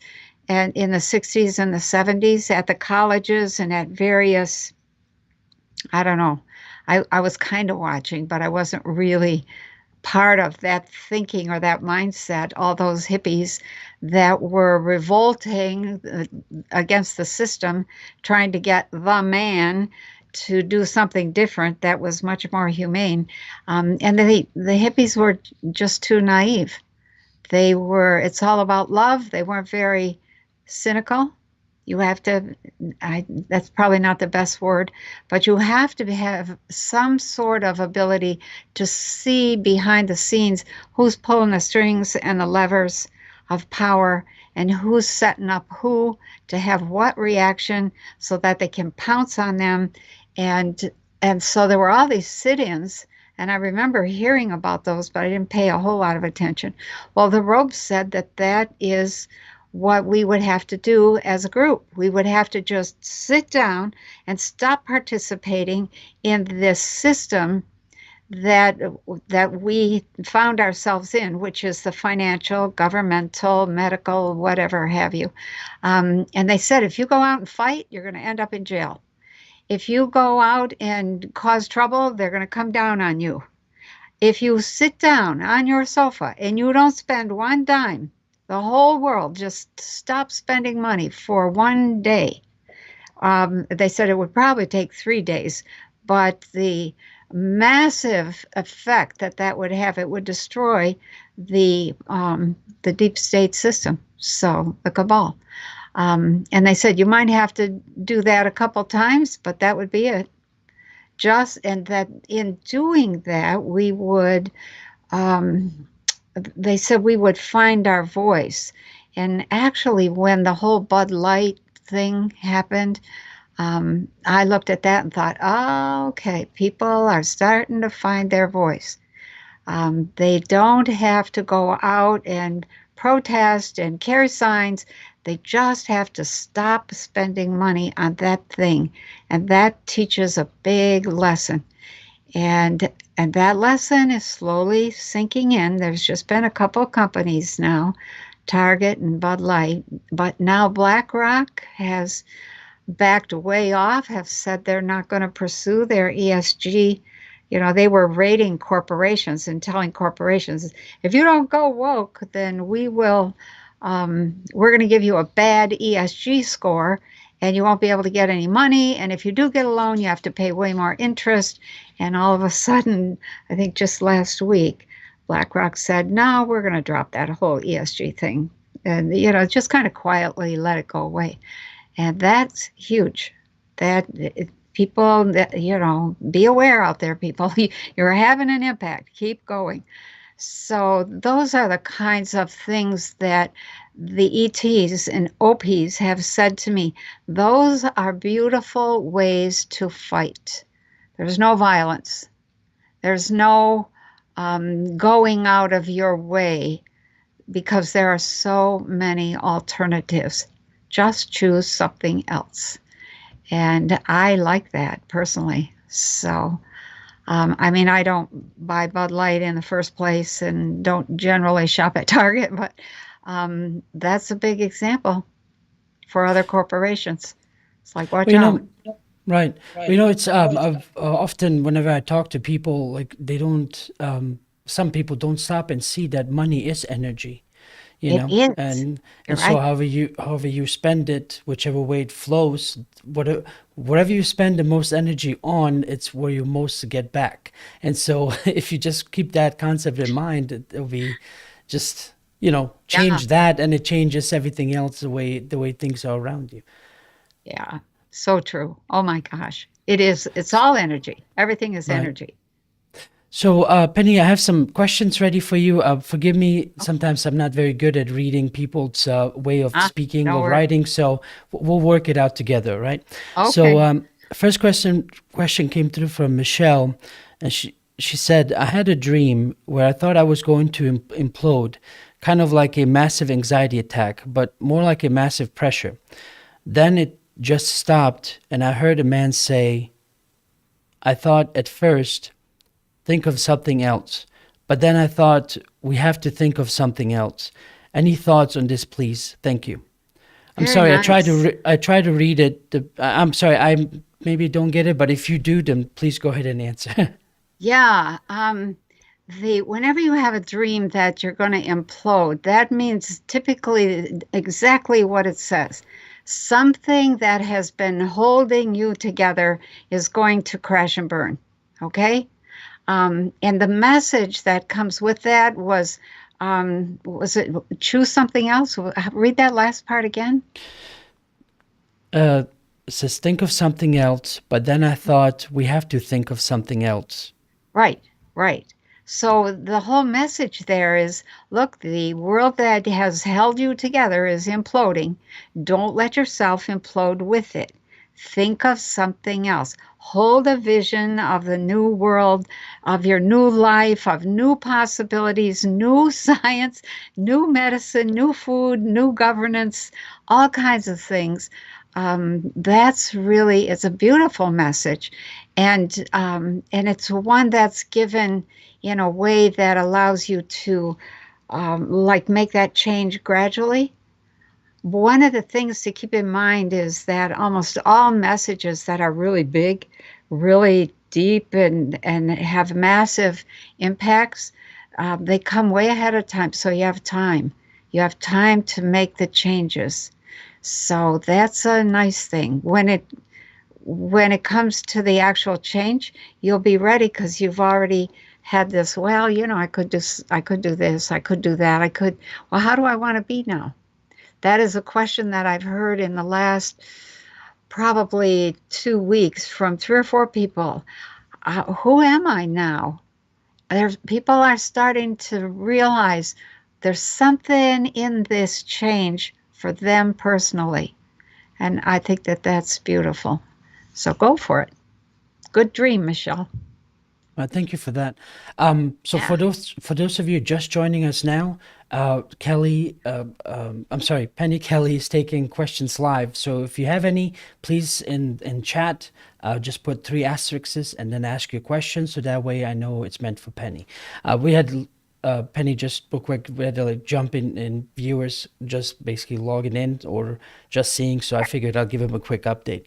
and in the 60s and the 70s at the colleges and at various, I don't know, I was kind of watching, but I wasn't really part of that thinking or that mindset, all those hippies that were revolting against the system, trying to get the man to do something different that was much more humane. And the hippies were just too naive. It's all about love. They weren't very cynical. You have to, that's probably not the best word, but you have to have some sort of ability to see behind the scenes who's pulling the strings and the levers of power and who's setting up who to have what reaction so that they can pounce on them. And so there were all these sit-ins, and I remember hearing about those, but I didn't pay a whole lot of attention. Well, the Robes said that is what we would have to do as a group. We would have to just sit down and stop participating in this system that we found ourselves in, which is the financial, governmental, medical, whatever have you. And they said, if you go out and fight, you're going to end up in jail. If you go out and cause trouble, they're going to come down on you. If you sit down on your sofa and you don't spend one dime, the whole world just stops spending money for one day. They said it would probably take 3 days, but the massive effect that would have, it would destroy the deep state system, so the cabal. And they said you might have to do that a couple times, but that would be it. And that in doing that, we would, they said we would find our voice. And actually, when the whole Bud Light thing happened, I looked at that and thought, oh, okay, people are starting to find their voice. They don't have to go out and protest and carry signs. They just have to stop spending money on that thing. And that teaches a big lesson. And that lesson is slowly sinking in. There's just been a couple of companies now, Target and Bud Light, but now BlackRock has backed way off, have said they're not going to pursue their ESG. They were rating corporations and telling corporations, if you don't go woke, then we're going to give you a bad ESG score and you won't be able to get any money. And if you do get a loan, you have to pay way more interest. And all of a sudden, I think just last week, BlackRock said, no, we're going to drop that whole ESG thing. And, just kind of quietly let it go away. And that's huge. People, be aware out there, people. You're having an impact. Keep going. So those are the kinds of things that the ETs and OPs have said to me. Those are beautiful ways to fight. There's no violence. There's no going out of your way because there are so many alternatives. Just choose something else. And I like that personally. So, I don't buy Bud Light in the first place and don't generally shop at Target, but that's a big example for other corporations. It's like, watch out. Right. It's I've, often whenever I talk to people, like they don't, some people don't stop and see that money is energy. It is. And You're so right. however you spend it, whichever way it flows, whatever you spend the most energy on, it's where you most get back. And so if you just keep that concept in mind, it'll be just, Yeah. change that, and it changes everything else the way things are around you. Yeah. So true. Oh my gosh. It is. It's all energy. Everything is Right. energy. So, Penny, I have some questions ready for you. Forgive me, sometimes I'm not very good at reading people's way of speaking Don't or worry. writing, so we'll work it out together, right? So, Okay. First question came through from Michelle, and she said, I had a dream where I thought I was going to implode, kind of like a massive anxiety attack, but more like a massive pressure. Then it just stopped, and I heard a man say, I thought at first, think of something else. But then I thought, we have to think of something else. Any thoughts on this, please? Thank you. I'm Very sorry. nice. I try to read it. I'm sorry. I maybe don't get it, but if you do, then please go ahead and answer. Yeah. Whenever you have a dream that you're going to implode, that means typically exactly what it says. Something that has been holding you together is going to crash and burn. Okay? And the message that comes with that was it choose something else? Read that last part again. uh, it says think of something else, but then I thought we have to think of something else. Right, right. So the whole message there is, look, the world that has held you together is imploding. Don't let yourself implode with it. Think of something else. Hold a vision of the new world, of your new life, of new possibilities, new science, new medicine, new food, new governance, all kinds of things. That's really, it's a beautiful message. And it's one that's given in a way that allows you to like make that change gradually. One of the things to keep in mind is that almost all messages that are really big, really deep, and have massive impacts, they come way ahead of time. So you have time. You have time to make the changes. So that's a nice thing. When it comes to the actual change, you'll be ready because you've already had this, well, I could I could do this, I could do that, well, how do I want to be now? That is a question that I've heard in the last probably 2 weeks from 3 or 4 people. Who am I now? People are starting to realize there's something in this change for them personally. And I think that that's beautiful. So go for it. Good dream, Michelle. Thank you for that. So Yeah. for those of you just joining us now, I'm sorry, Penny Kelly is taking questions live. So if you have any, please in chat, just put 3 asterisks and then ask your question. So that way I know it's meant for Penny. We had Penny just real quick. We had to like jump in viewers just basically logging in or just seeing. So I figured I'll give him a quick update.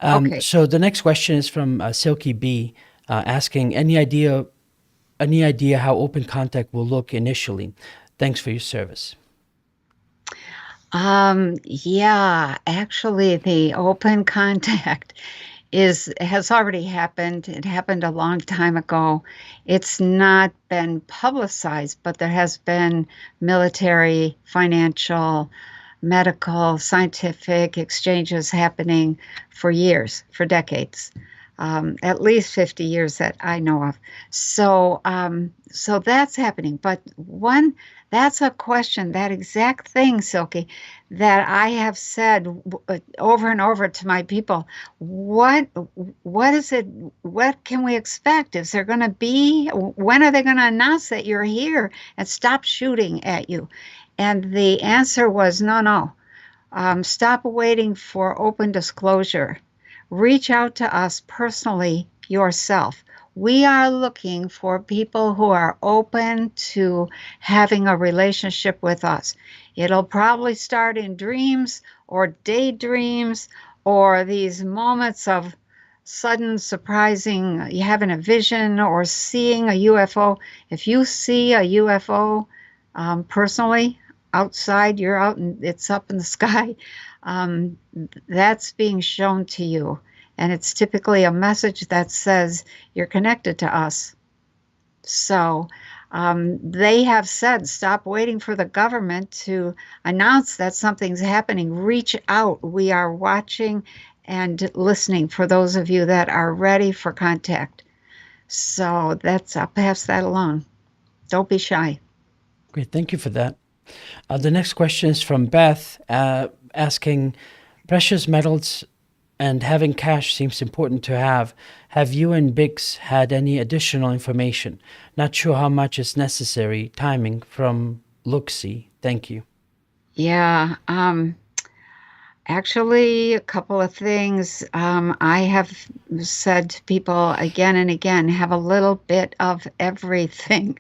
Okay. So the next question is from Silky B, asking any idea how open contact will look initially. Thanks for your service. Yeah, actually, the open contact has already happened. It happened a long time ago. It's not been publicized, but there has been military, financial, medical, scientific exchanges happening for years, for decades, at least 50 years that I know of. So that's happening. But that's a question, that exact thing, Silky, that I have said over and over to my people. What what is it? What can we expect? Is there going to be? When are they going to announce that you're here and stop shooting at you? And the answer was no, no. Stop waiting for open disclosure. Reach out to us personally yourself. We are looking for people who are open to having a relationship with us. It'll probably start in dreams or daydreams or these moments of sudden surprising, you having a vision or seeing a UFO. If you see a UFO personally outside, you're out and it's up in the sky, um, that's being shown to you. And it's typically a message that says you're connected to us. So they have said, stop waiting for the government to announce that something's happening. Reach out. We are watching and listening for those of you that are ready for contact. So I'll pass that along. Don't be shy. Great, thank you for that. The next question is from Beth, asking precious metals and having cash seems important to have. Have you and Biggs had any additional information? Not sure how much is necessary. Timing from Looksy. Thank you. Yeah. Actually, a couple of things. I have said to people again and again, have a little bit of everything.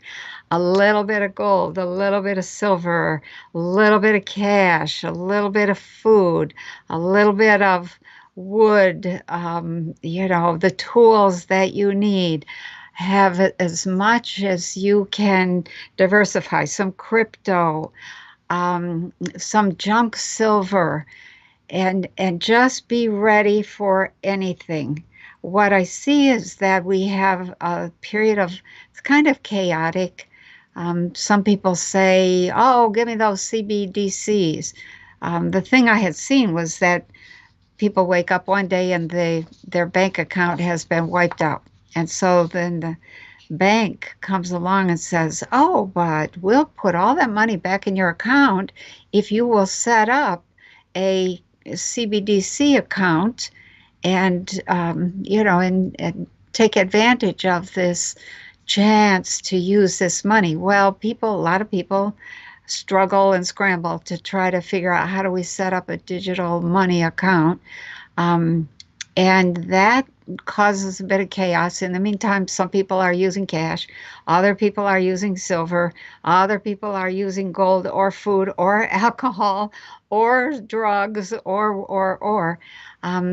A little bit of gold, a little bit of silver, a little bit of cash, a little bit of food, a little bit of wood, the tools that you need. Have as much as you can diversify, some crypto, some junk silver, and just be ready for anything. What I see is that we have a period of it's kind of chaotic. Some people say, "Oh, give me those CBDCs." The thing I had seen was that people wake up one day and their bank account has been wiped out, and so then the bank comes along and says, "Oh, but we'll put all that money back in your account if you will set up a CBDC account and and take advantage of this chance to use this money." Well, a lot of people struggle and scramble to try to figure out how do we set up a digital money account. Um, and that causes a bit of chaos. In the meantime, some people are using cash, other people are using silver, other people are using gold or food or alcohol or drugs or.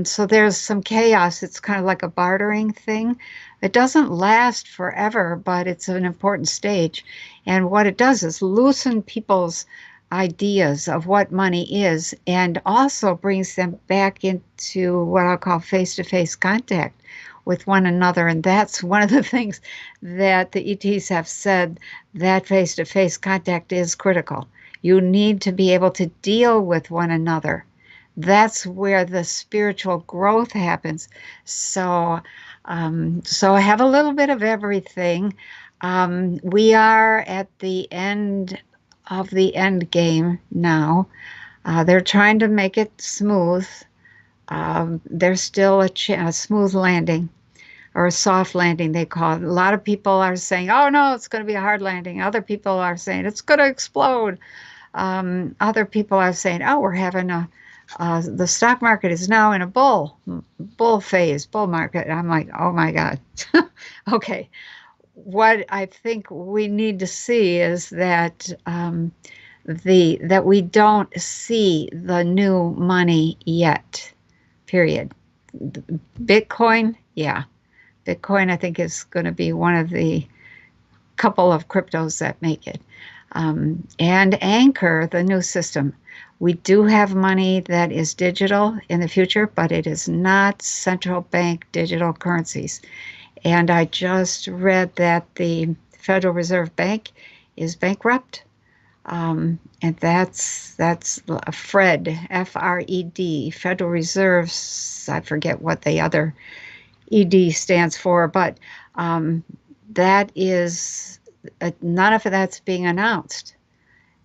So there's some chaos. It's kind of like a bartering thing. It doesn't last forever, but it's an important stage. And what it does is loosen people's ideas of what money is and also brings them back into what I'll call face-to-face contact with one another. And that's one of the things that the ETs have said, that face-to-face contact is critical. You need to be able to deal with one another. That's where the spiritual growth happens. So I have a little bit of everything. We are at the end of the end game now. They're trying to make it smooth. There's still a smooth landing or a soft landing, they call it. A lot of people are saying, oh no, it's going to be a hard landing. Other people are saying it's going to explode. Other people are saying, oh, we're having the stock market is now in a bull phase, bull market. I'm like, oh my God. Okay. What I think we need to see is that that we don't see the new money yet. Period. Bitcoin, yeah. Bitcoin, I think, is going to be one of the couple of cryptos that make it. And Anchor, the new system. We do have money that is digital in the future, but it is not central bank digital currencies. And I just read that the Federal Reserve Bank is bankrupt. And that's FRED, F-R-E-D, Federal Reserves. I forget what the other ED stands for, but that is, none of that's being announced.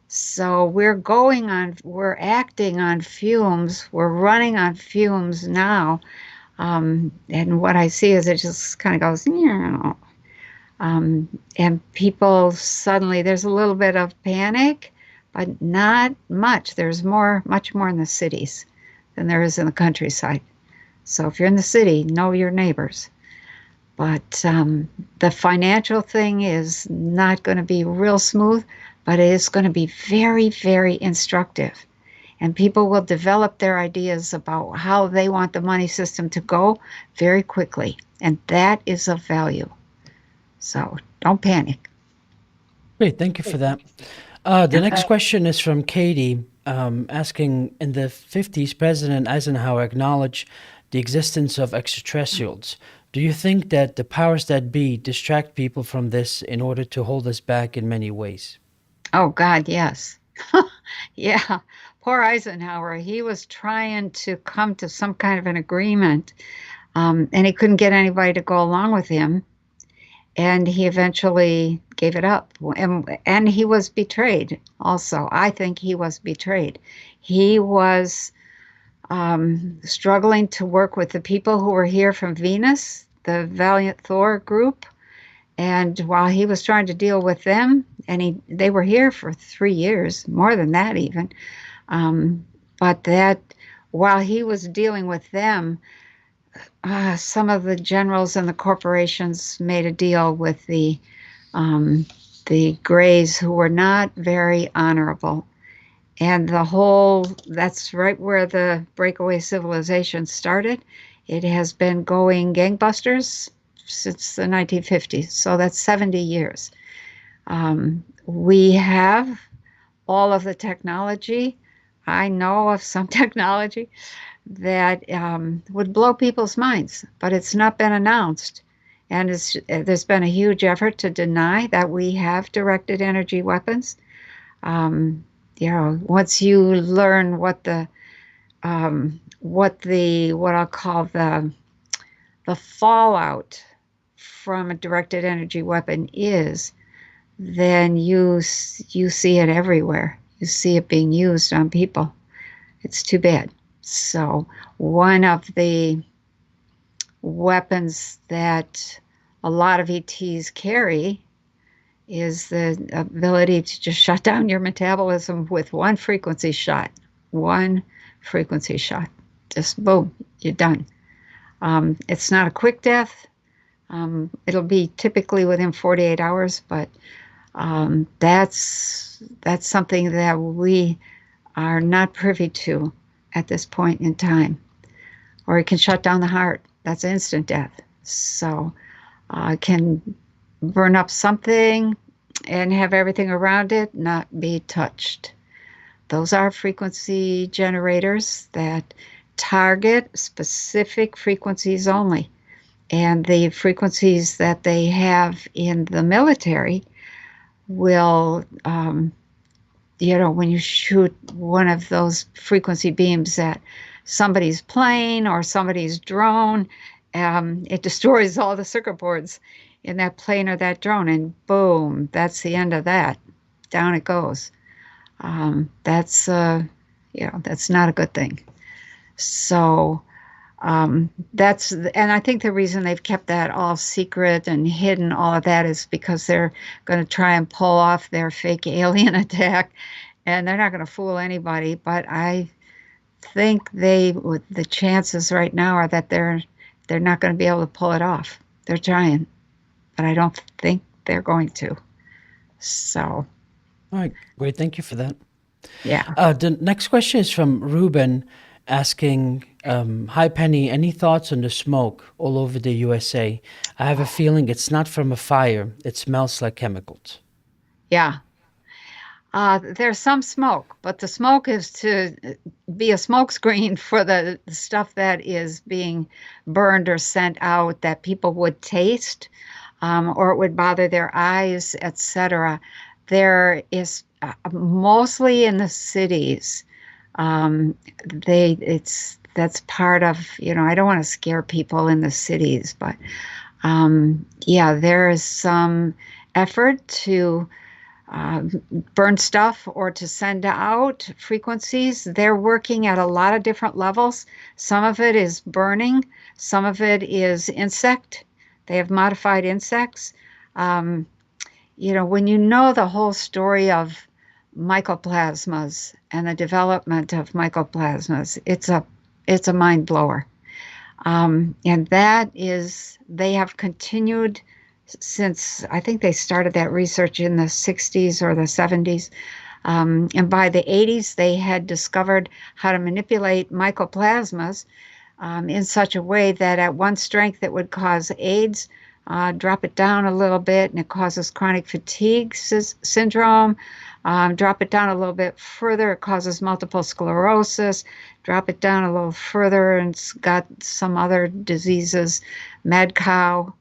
So we're acting on fumes. We're running on fumes now. And what I see is it just kind of goes, and people suddenly, there's a little bit of panic, but not much. There's much more in the cities than there is in the countryside. So if you're in the city, know your neighbors. But the financial thing is not going to be real smooth, but it is going to be very, very instructive. And people will develop their ideas about how they want the money system to go very quickly. And that is of value. So don't panic. Great, thank you for that. The next question is from Katie, asking, in the 50s, President Eisenhower acknowledged the existence of extraterrestrials. Do you think that the powers that be distract people from this in order to hold us back in many ways? Oh, God, yes. Yeah. Poor Eisenhower. He was trying to come to some kind of an agreement, and he couldn't get anybody to go along with him. And he eventually gave it up. And he was betrayed also. I think he was betrayed. He was struggling to work with the people who were here from Venus, the Valiant Thor group. And while he was trying to deal with them, and they were here for 3 years, more than that even, but that while he was dealing with them, some of the generals and the corporations made a deal with the Greys, who were not very honorable. And that's right where the breakaway civilization started. It has been going gangbusters since the 1950s. So that's 70 years. We have all of the technology. I know of some technology that would blow people's minds, but it's not been announced. And there's been a huge effort to deny that we have directed energy weapons. Once you learn what I'll call the fallout from a directed energy weapon is, then you see it everywhere. You see it being used on people. It's too bad. So one of the weapons that a lot of ETs carry is the ability to just shut down your metabolism with one frequency shot. One frequency shot. Just boom, you're done. It's not a quick death. It'll be typically within 48 hours, but that's something that we are not privy to at this point in time. Or it can shut down the heart. That's instant death. So it can burn up something and have everything around it not be touched. Those are frequency generators that target specific frequencies only. And the frequencies that they have in the military will, when you shoot one of those frequency beams at somebody's plane or somebody's drone, it destroys all the circuit boards in that plane or that drone, and boom, that's the end of that. Down it goes. That's not a good thing. So and I think the reason they've kept that all secret and hidden all of that is because they're going to try and pull off their fake alien attack, and they're not going to fool anybody. But I think the chances right now are that they're not going to be able to pull it off. They're trying, but I don't think they're going to. So. All right, great. Thank you for that. Yeah. The next question is from Ruben, asking, hi Penny, any thoughts on the smoke all over the USA? I have a feeling it's not from a fire. It smells like chemicals. Yeah. There's some smoke, but the smoke is to be a smokescreen for the stuff that is being burned or sent out that people would taste, or it would bother their eyes, etc. There is mostly in the cities. That's part of, I don't want to scare people in the cities, but there is some effort to burn stuff or to send out frequencies. They're working at a lot of different levels. Some of it is burning. Some of it is insect. They have modified insects. When you know the whole story of mycoplasmas and the development of mycoplasmas, it's a mind blower. And that is, they have continued since, I think they started that research in the 60s or the 70s. And by the 80s, they had discovered how to manipulate mycoplasmas in such a way that at one strength it would cause AIDS, drop it down a little bit, and it causes chronic fatigue syndrome. Drop it down a little bit further, it causes multiple sclerosis. Drop it down a little further, and it's got some other diseases, mad cow,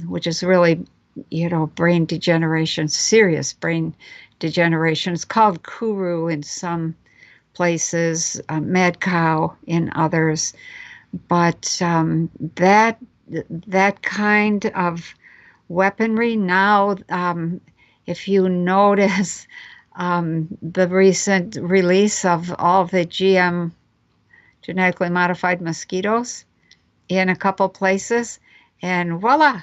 which is really, brain degeneration, serious brain degeneration. It's called kuru in some places, mad cow in others. But that kind of weaponry now, if you notice the recent release of all the GM genetically modified mosquitoes in a couple places, and voila,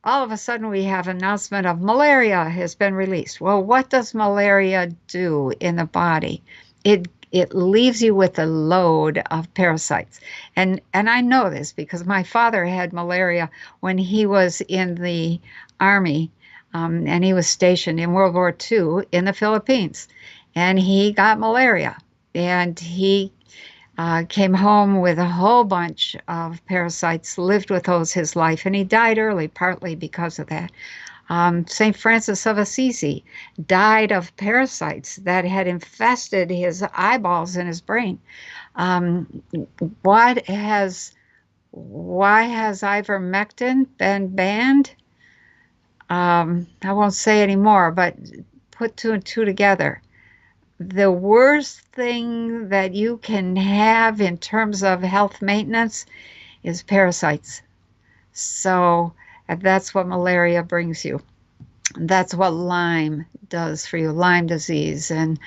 all of a sudden we have an announcement of malaria has been released. Well, what does malaria do in the body? It leaves you with a load of parasites. And I know this because my father had malaria when he was in the army, and he was stationed in World War II in the Philippines. And he got malaria. And he came home with a whole bunch of parasites, lived with those his life, and he died early, partly because of that. St. Francis of Assisi died of parasites that had infested his eyeballs and his brain. Um, what has, why has ivermectin been banned? I won't say anymore, but put two and two together. The worst thing that you can have in terms of health maintenance is parasites. So that's what malaria brings you. That's what Lyme does for you, Lyme disease and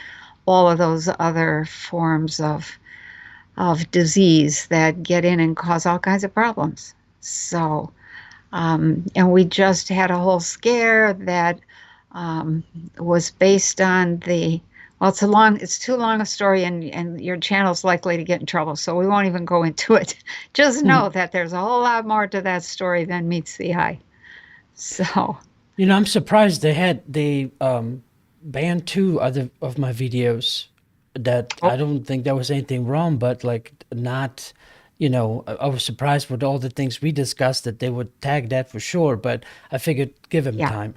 all of those other forms of disease that get in and cause all kinds of problems. So, and we just had a whole scare that was based on the, well, it's too long a story, and your channel's likely to get in trouble, so we won't even go into it. Just know that there's a whole lot more to that story than meets the eye. So, I'm surprised they banned two other of my videos that I don't think there was anything wrong, but like not, I was surprised with all the things we discussed that they would tag that for sure, but I figured give him yeah. time.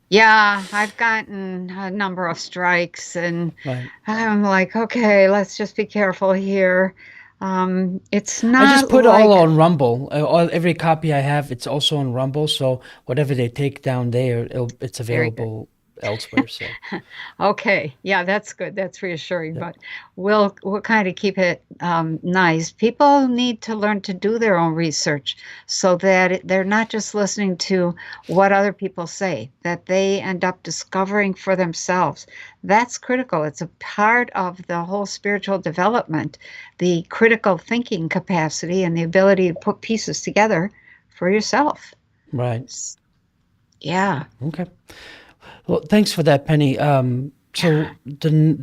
Yeah, I've gotten a number of strikes, and Right. I'm like, okay, let's just be careful here. It's I just not put all like, on Rumble. Every copy I have, it's also on Rumble. So whatever they take down there, it's very good. available elsewhere. So Okay, yeah, that's good. That's reassuring, yeah. but we'll kind of keep it nice. People need to learn to do their own research so that they're not just listening to what other people say, that they end up discovering for themselves. That's critical. It's a part of the whole spiritual development, the critical thinking capacity and the ability to put pieces together for yourself. Right. Yeah. Okay. Well, thanks for that, Penny. So then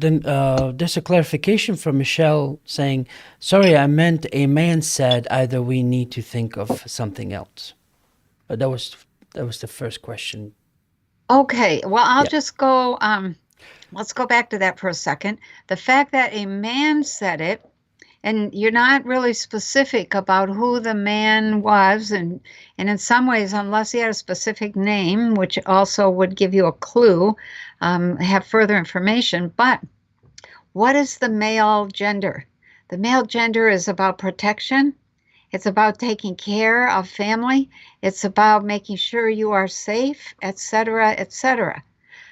there's a clarification from Michelle saying, sorry, I meant a man said either we need to think of something else. But that was the first question. Okay, well, I'll Yeah. just go, let's go back to that for a second. The fact that a man said it, and you're not really specific about who the man was, and in some ways, unless he had a specific name, which also would give you a clue, have further information. But what is the male gender? The male gender is about protection. It's about taking care of family. It's about making sure you are safe, etc., etc.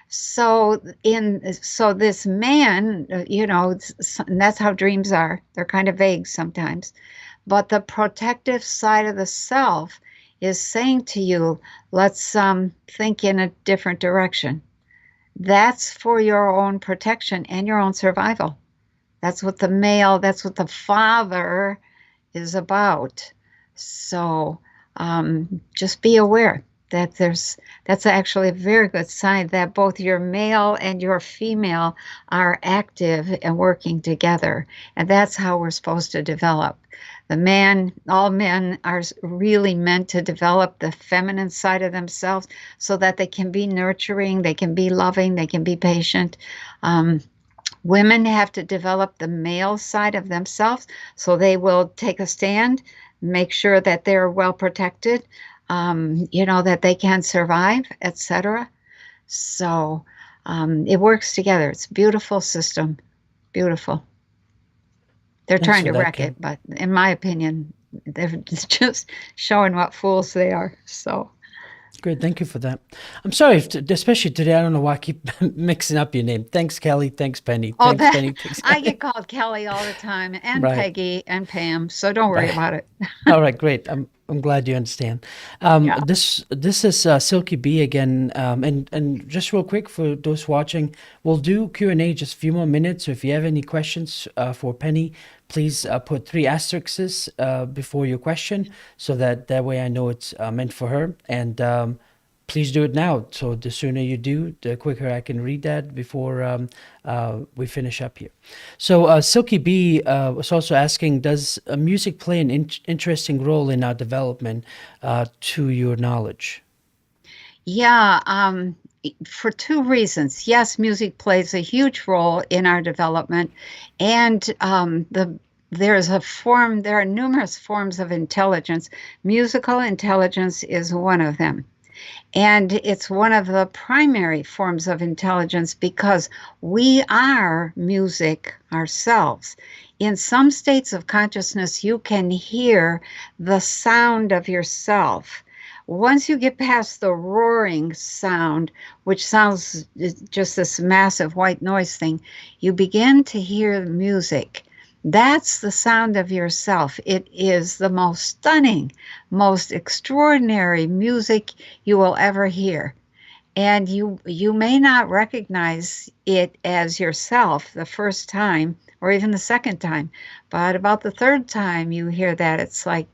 So this man, and that's how dreams are. They're kind of vague sometimes. But the protective side of the self is saying to you, let's think in a different direction. That's for your own protection and your own survival. That's what the father is about. So just be aware that that's actually a very good sign that both your male and your female are active and working together. And that's how we're supposed to develop. All men are really meant to develop the feminine side of themselves so that they can be nurturing, they can be loving, they can be patient. Women have to develop the male side of themselves so they will take a stand, make sure that they're well protected, that they can survive, etc. So it works together. It's a beautiful system. Beautiful. They're Thanks trying for to that, wreck Ken. it, but in my opinion, they're just showing what fools they are. So Great. Thank you for that. I'm sorry, especially today. I don't know why I keep mixing up your name. Thanks, Kelly. Thanks, Penny. oh, Thanks, that Penny. Thanks. I get called Kelly all the time, and Right. Peggy and Pam. So don't worry Right. about it. All right. Great. I'm glad you understand. Yeah. This is Silky B again, and just real quick for those watching, we'll do Q&A just a few more minutes. So if you have any questions for Penny, please put three asterisks before your question, so that way I know it's meant for her. And please do it now. So the sooner you do, the quicker I can read that before we finish up here. So Silky B was also asking, does music play an interesting role in our development, to your knowledge? Yeah, for two reasons. Yes, music plays a huge role in our development, and there are numerous forms of intelligence. Musical intelligence is one of them. And it's one of the primary forms of intelligence because we are music ourselves. In some states of consciousness, you can hear the sound of yourself. Once you get past the roaring sound, which sounds just this massive white noise thing, you begin to hear the music. That's the sound of yourself. It is the most stunning, most extraordinary music you will ever hear. And you may not recognize it as yourself the first time or even the second time, but about the third time you hear that, it's like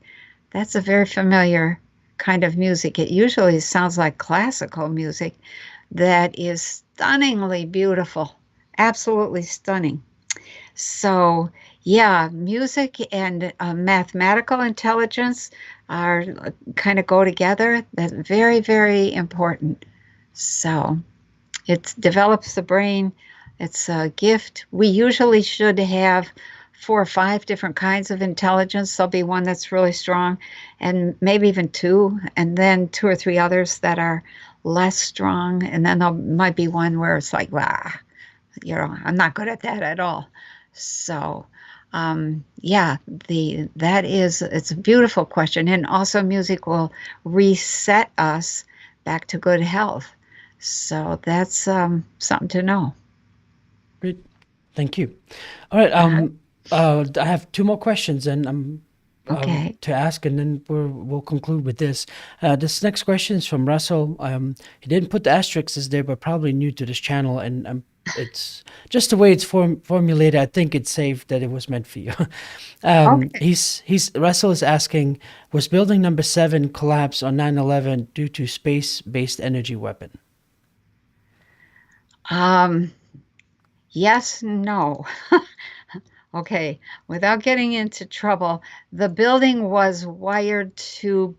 that's a very familiar kind of music. It usually sounds like classical music that is stunningly beautiful, absolutely stunning. So, yeah, music and mathematical intelligence are kind of go together. That's very, very important. So, it develops the brain. It's a gift. We usually should have 4 or 5 different kinds of intelligence. There'll be one that's really strong, and maybe even two, and then 2 or 3 others that are less strong. And then there might be one where it's like, wow, I'm not good at that at all. So, yeah, it's a beautiful question, and also music will reset us back to good health. So that's something to know. Great, thank you. All right, Uh-huh. I have two more questions, and Okay. to ask, and then we'll conclude with this. This next question is from Russell. He didn't put the asterisks there, but probably new to this channel, and it's just the way it's formulated. I think it's safe that it was meant for you. Okay. He's Russell is asking, was building number 7 collapse on 9/11 due to space-based energy weapon? Um, yes, no. Okay. Without getting into trouble, the building was wired to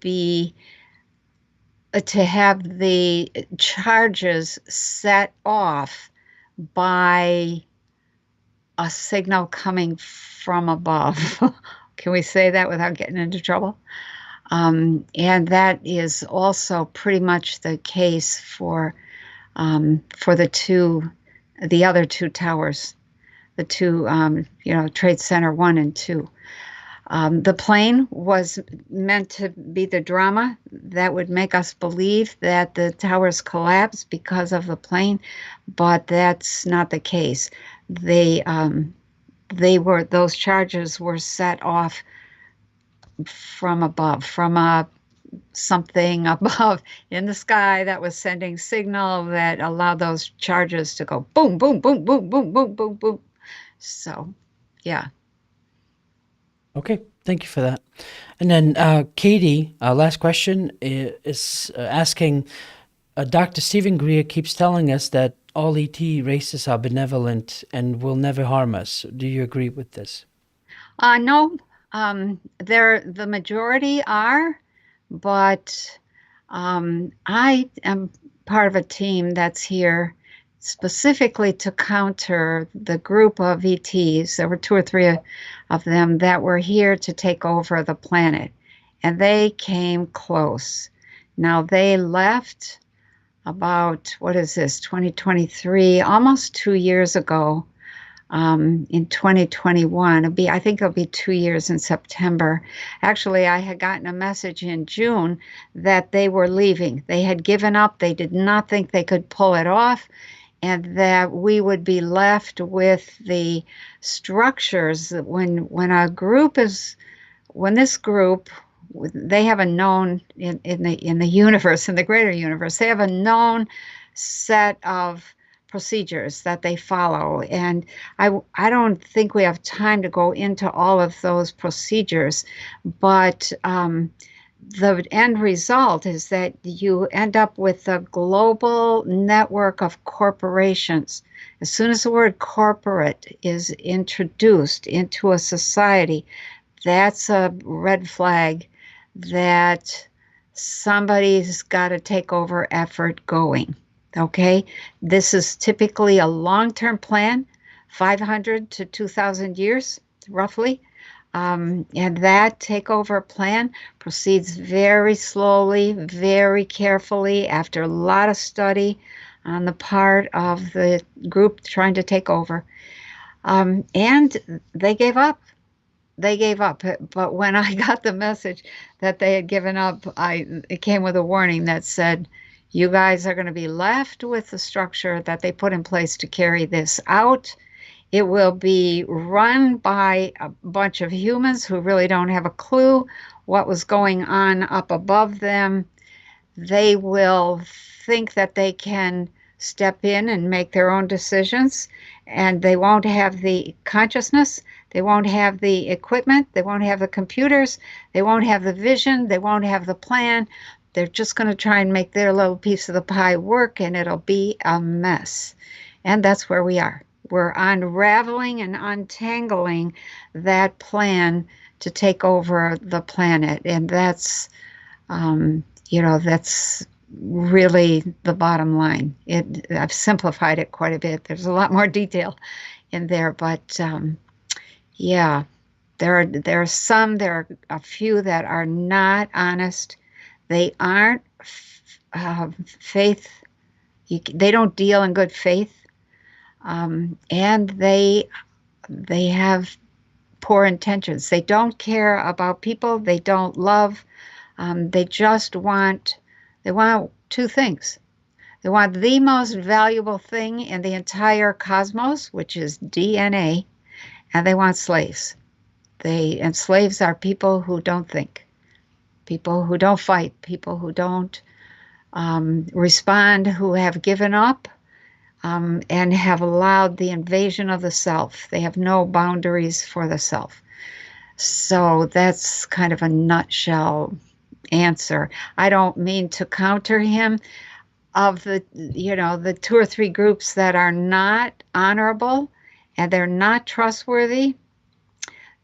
have the charges set off by a signal coming from above. Can we say that without getting into trouble? And that is also pretty much the case for the other two towers, the two, Trade Center 1 and 2. The plane was meant to be the drama that would make us believe that the towers collapsed because of the plane, but that's not the case. Those charges were set off from above, from something above in the sky that was sending signal that allowed those charges to go boom, boom, boom, boom, boom, boom, boom, boom. So, yeah. Okay, thank you for that. And then Katie, last question is asking, Dr. Stephen Greer keeps telling us that all ET races are benevolent and will never harm us. Do you agree with this? No, the majority are, but I am part of a team that's here specifically to counter the group of ETs. There were 2 or 3 of them that were here to take over the planet, and they came close. Now they left about, what is this, 2023, almost 2 years ago, in 2021. I think it'll be 2 years in September. Actually, I had gotten a message in June that they were leaving. They had given up. They did not think they could pull it off, and that we would be left with the structures when this group, they have a known in the universe, in the greater universe, they have a known set of procedures that they follow. And I don't think we have time to go into all of those procedures, but the end result is that you end up with a global network of corporations. As soon as the word corporate is introduced into a society, that's a red flag that somebody's got a takeover effort going. Okay, this is typically a long-term plan, 500 to 2,000 years, roughly. And that takeover plan proceeds very slowly, very carefully, after a lot of study on the part of the group trying to take over. And they gave up. They gave up. But when I got the message that they had given up, it came with a warning that said, you guys are going to be left with the structure that they put in place to carry this out. It will be run by a bunch of humans who really don't have a clue what was going on up above them. They will think that they can step in and make their own decisions, and they won't have the consciousness, they won't have the equipment, they won't have the computers, they won't have the vision, they won't have the plan. They're just going to try and make their little piece of the pie work, and it'll be a mess. And that's where we are. We're unraveling and untangling that plan to take over the planet. And that's, that's really the bottom line. I've simplified it quite a bit. There's a lot more detail in there, but yeah, there are a few that are not honest. They aren't faith. They don't deal in good faith, and they have poor intentions. They don't care about people. They don't love. They just want. They want two things. They want the most valuable thing in the entire cosmos, which is DNA, and they want slaves. And slaves are people who don't think, people who don't fight, people who don't respond, who have given up and have allowed the invasion of the self. They have no boundaries for the self. So that's kind of a nutshell answer. I don't mean to counter him. Of the two or three groups that are not honorable and they're not trustworthy,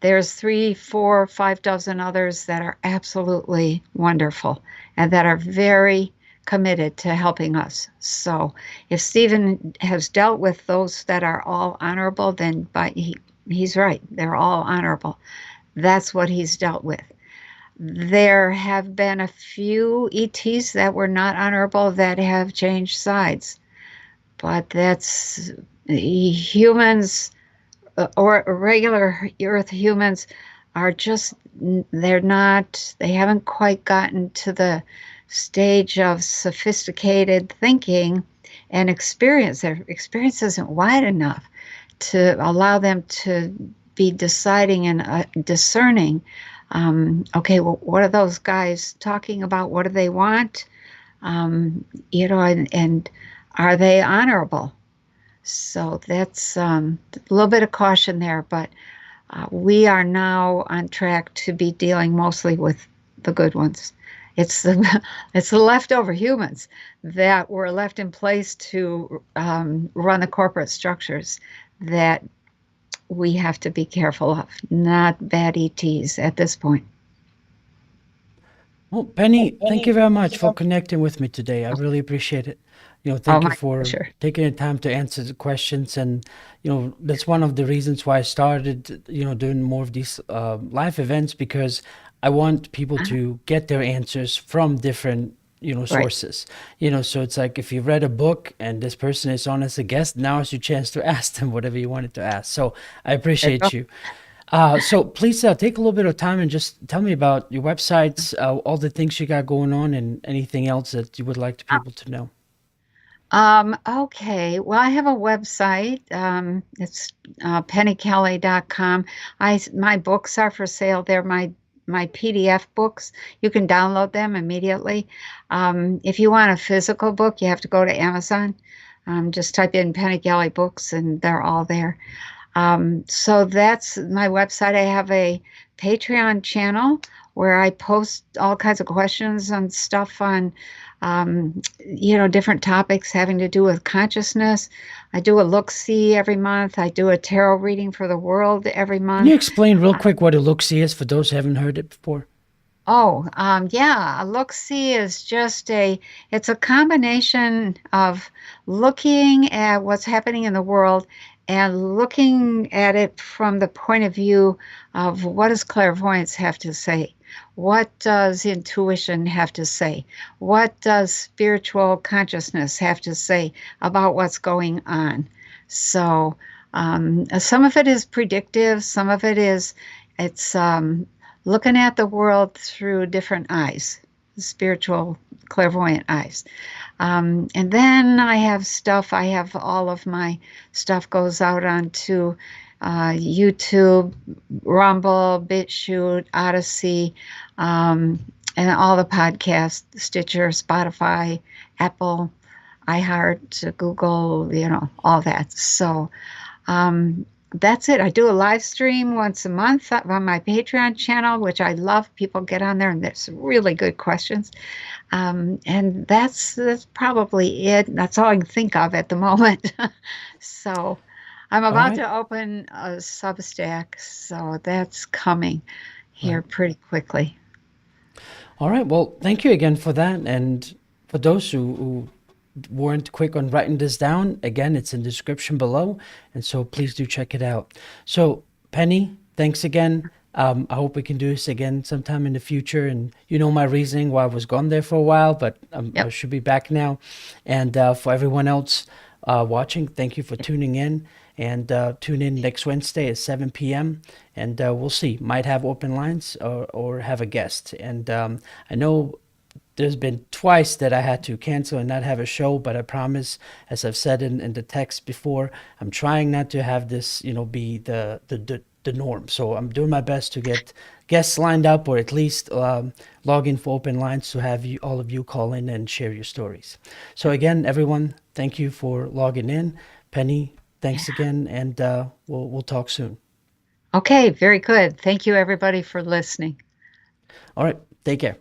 there's 3, 4, 5 dozen others that are absolutely wonderful and that are very committed to helping us. So if Stephen has dealt with those that are all honorable, then he's right. They're all honorable. That's what he's dealt with. There have been a few ETs that were not honorable that have changed sides, but that's humans or regular Earth humans are just, they haven't quite gotten to the stage of sophisticated thinking and experience. Their experience isn't wide enough to allow them to be deciding and discerning. Okay, well, what are those guys talking about? What do they want? And are they honorable? So that's a little bit of caution there, but we are now on track to be dealing mostly with the good ones. It's the leftover humans that were left in place to run the corporate structures that we have to be careful of, not bad ETs at this point. Well, Penny, thank you very much for connecting with me today. I really appreciate it. Thank you for taking the time to answer the questions. And, that's one of the reasons why I started, doing more of these live events, because I want people to get their answers from different sources. So it's like if you've read a book and this person is on as a guest, now is your chance to ask them whatever you wanted to ask. So I appreciate you. So please take a little bit of time and just tell me about your websites, all the things you got going on, and anything else that you would like people to know. Okay. Well, I have a website. It's pennykelly.com. My books are for sale there. My my PDF books. You can download them immediately. If you want a physical book, you have to go to Amazon. Just type in Penny Kelly books, and they're all there. So that's my website. I have a Patreon channel where I post all kinds of questions and stuff on, different topics having to do with consciousness. I do a look-see every month. I do a tarot reading for the world every Can you month. explain real quick what a look-see is for those who haven't heard it before? Oh, yeah, a look-see is it's a combination of looking at what's happening in the world and looking at it from the point of view of what does clairvoyance have to say? What does intuition have to say? What does spiritual consciousness have to say about what's going on? So, some of it is predictive, some of it's looking at the world through different eyes, spiritual, clairvoyant eyes. And then I have all of my stuff goes out onto YouTube, Rumble, BitChute, Odyssey, and all the podcasts, Stitcher, Spotify, Apple, iHeart, Google, all that. So, that's it. I do a live stream once a month on my Patreon channel, which I love. People get on there and there's really good questions. And that's probably it. That's all I can think of at the moment. So I'm All about right. to open a Substack, so that's coming here Right. pretty quickly. All right. Well, thank you again for that. And for those who weren't quick on writing this down, again, it's in the description below. And so please do check it out. So, Penny, thanks again. I hope we can do this again sometime in the future. And you know my reasoning why I was gone there for a while, but I Yep. should be back now. And for everyone else watching, thank you for tuning in. And tune in next Wednesday at 7 p.m. And we'll see. Might have open lines or have a guest. And I know there's been twice that I had to cancel and not have a show, but I promise, as I've said in the text before, I'm trying not to have this, be the norm. So I'm doing my best to get guests lined up, or at least log in for open lines to have all of you call in and share your stories. So again, everyone, thank you for logging in. Penny, thanks again, and we'll talk soon. Okay, very good. Thank you, everybody, for listening. All right, take care.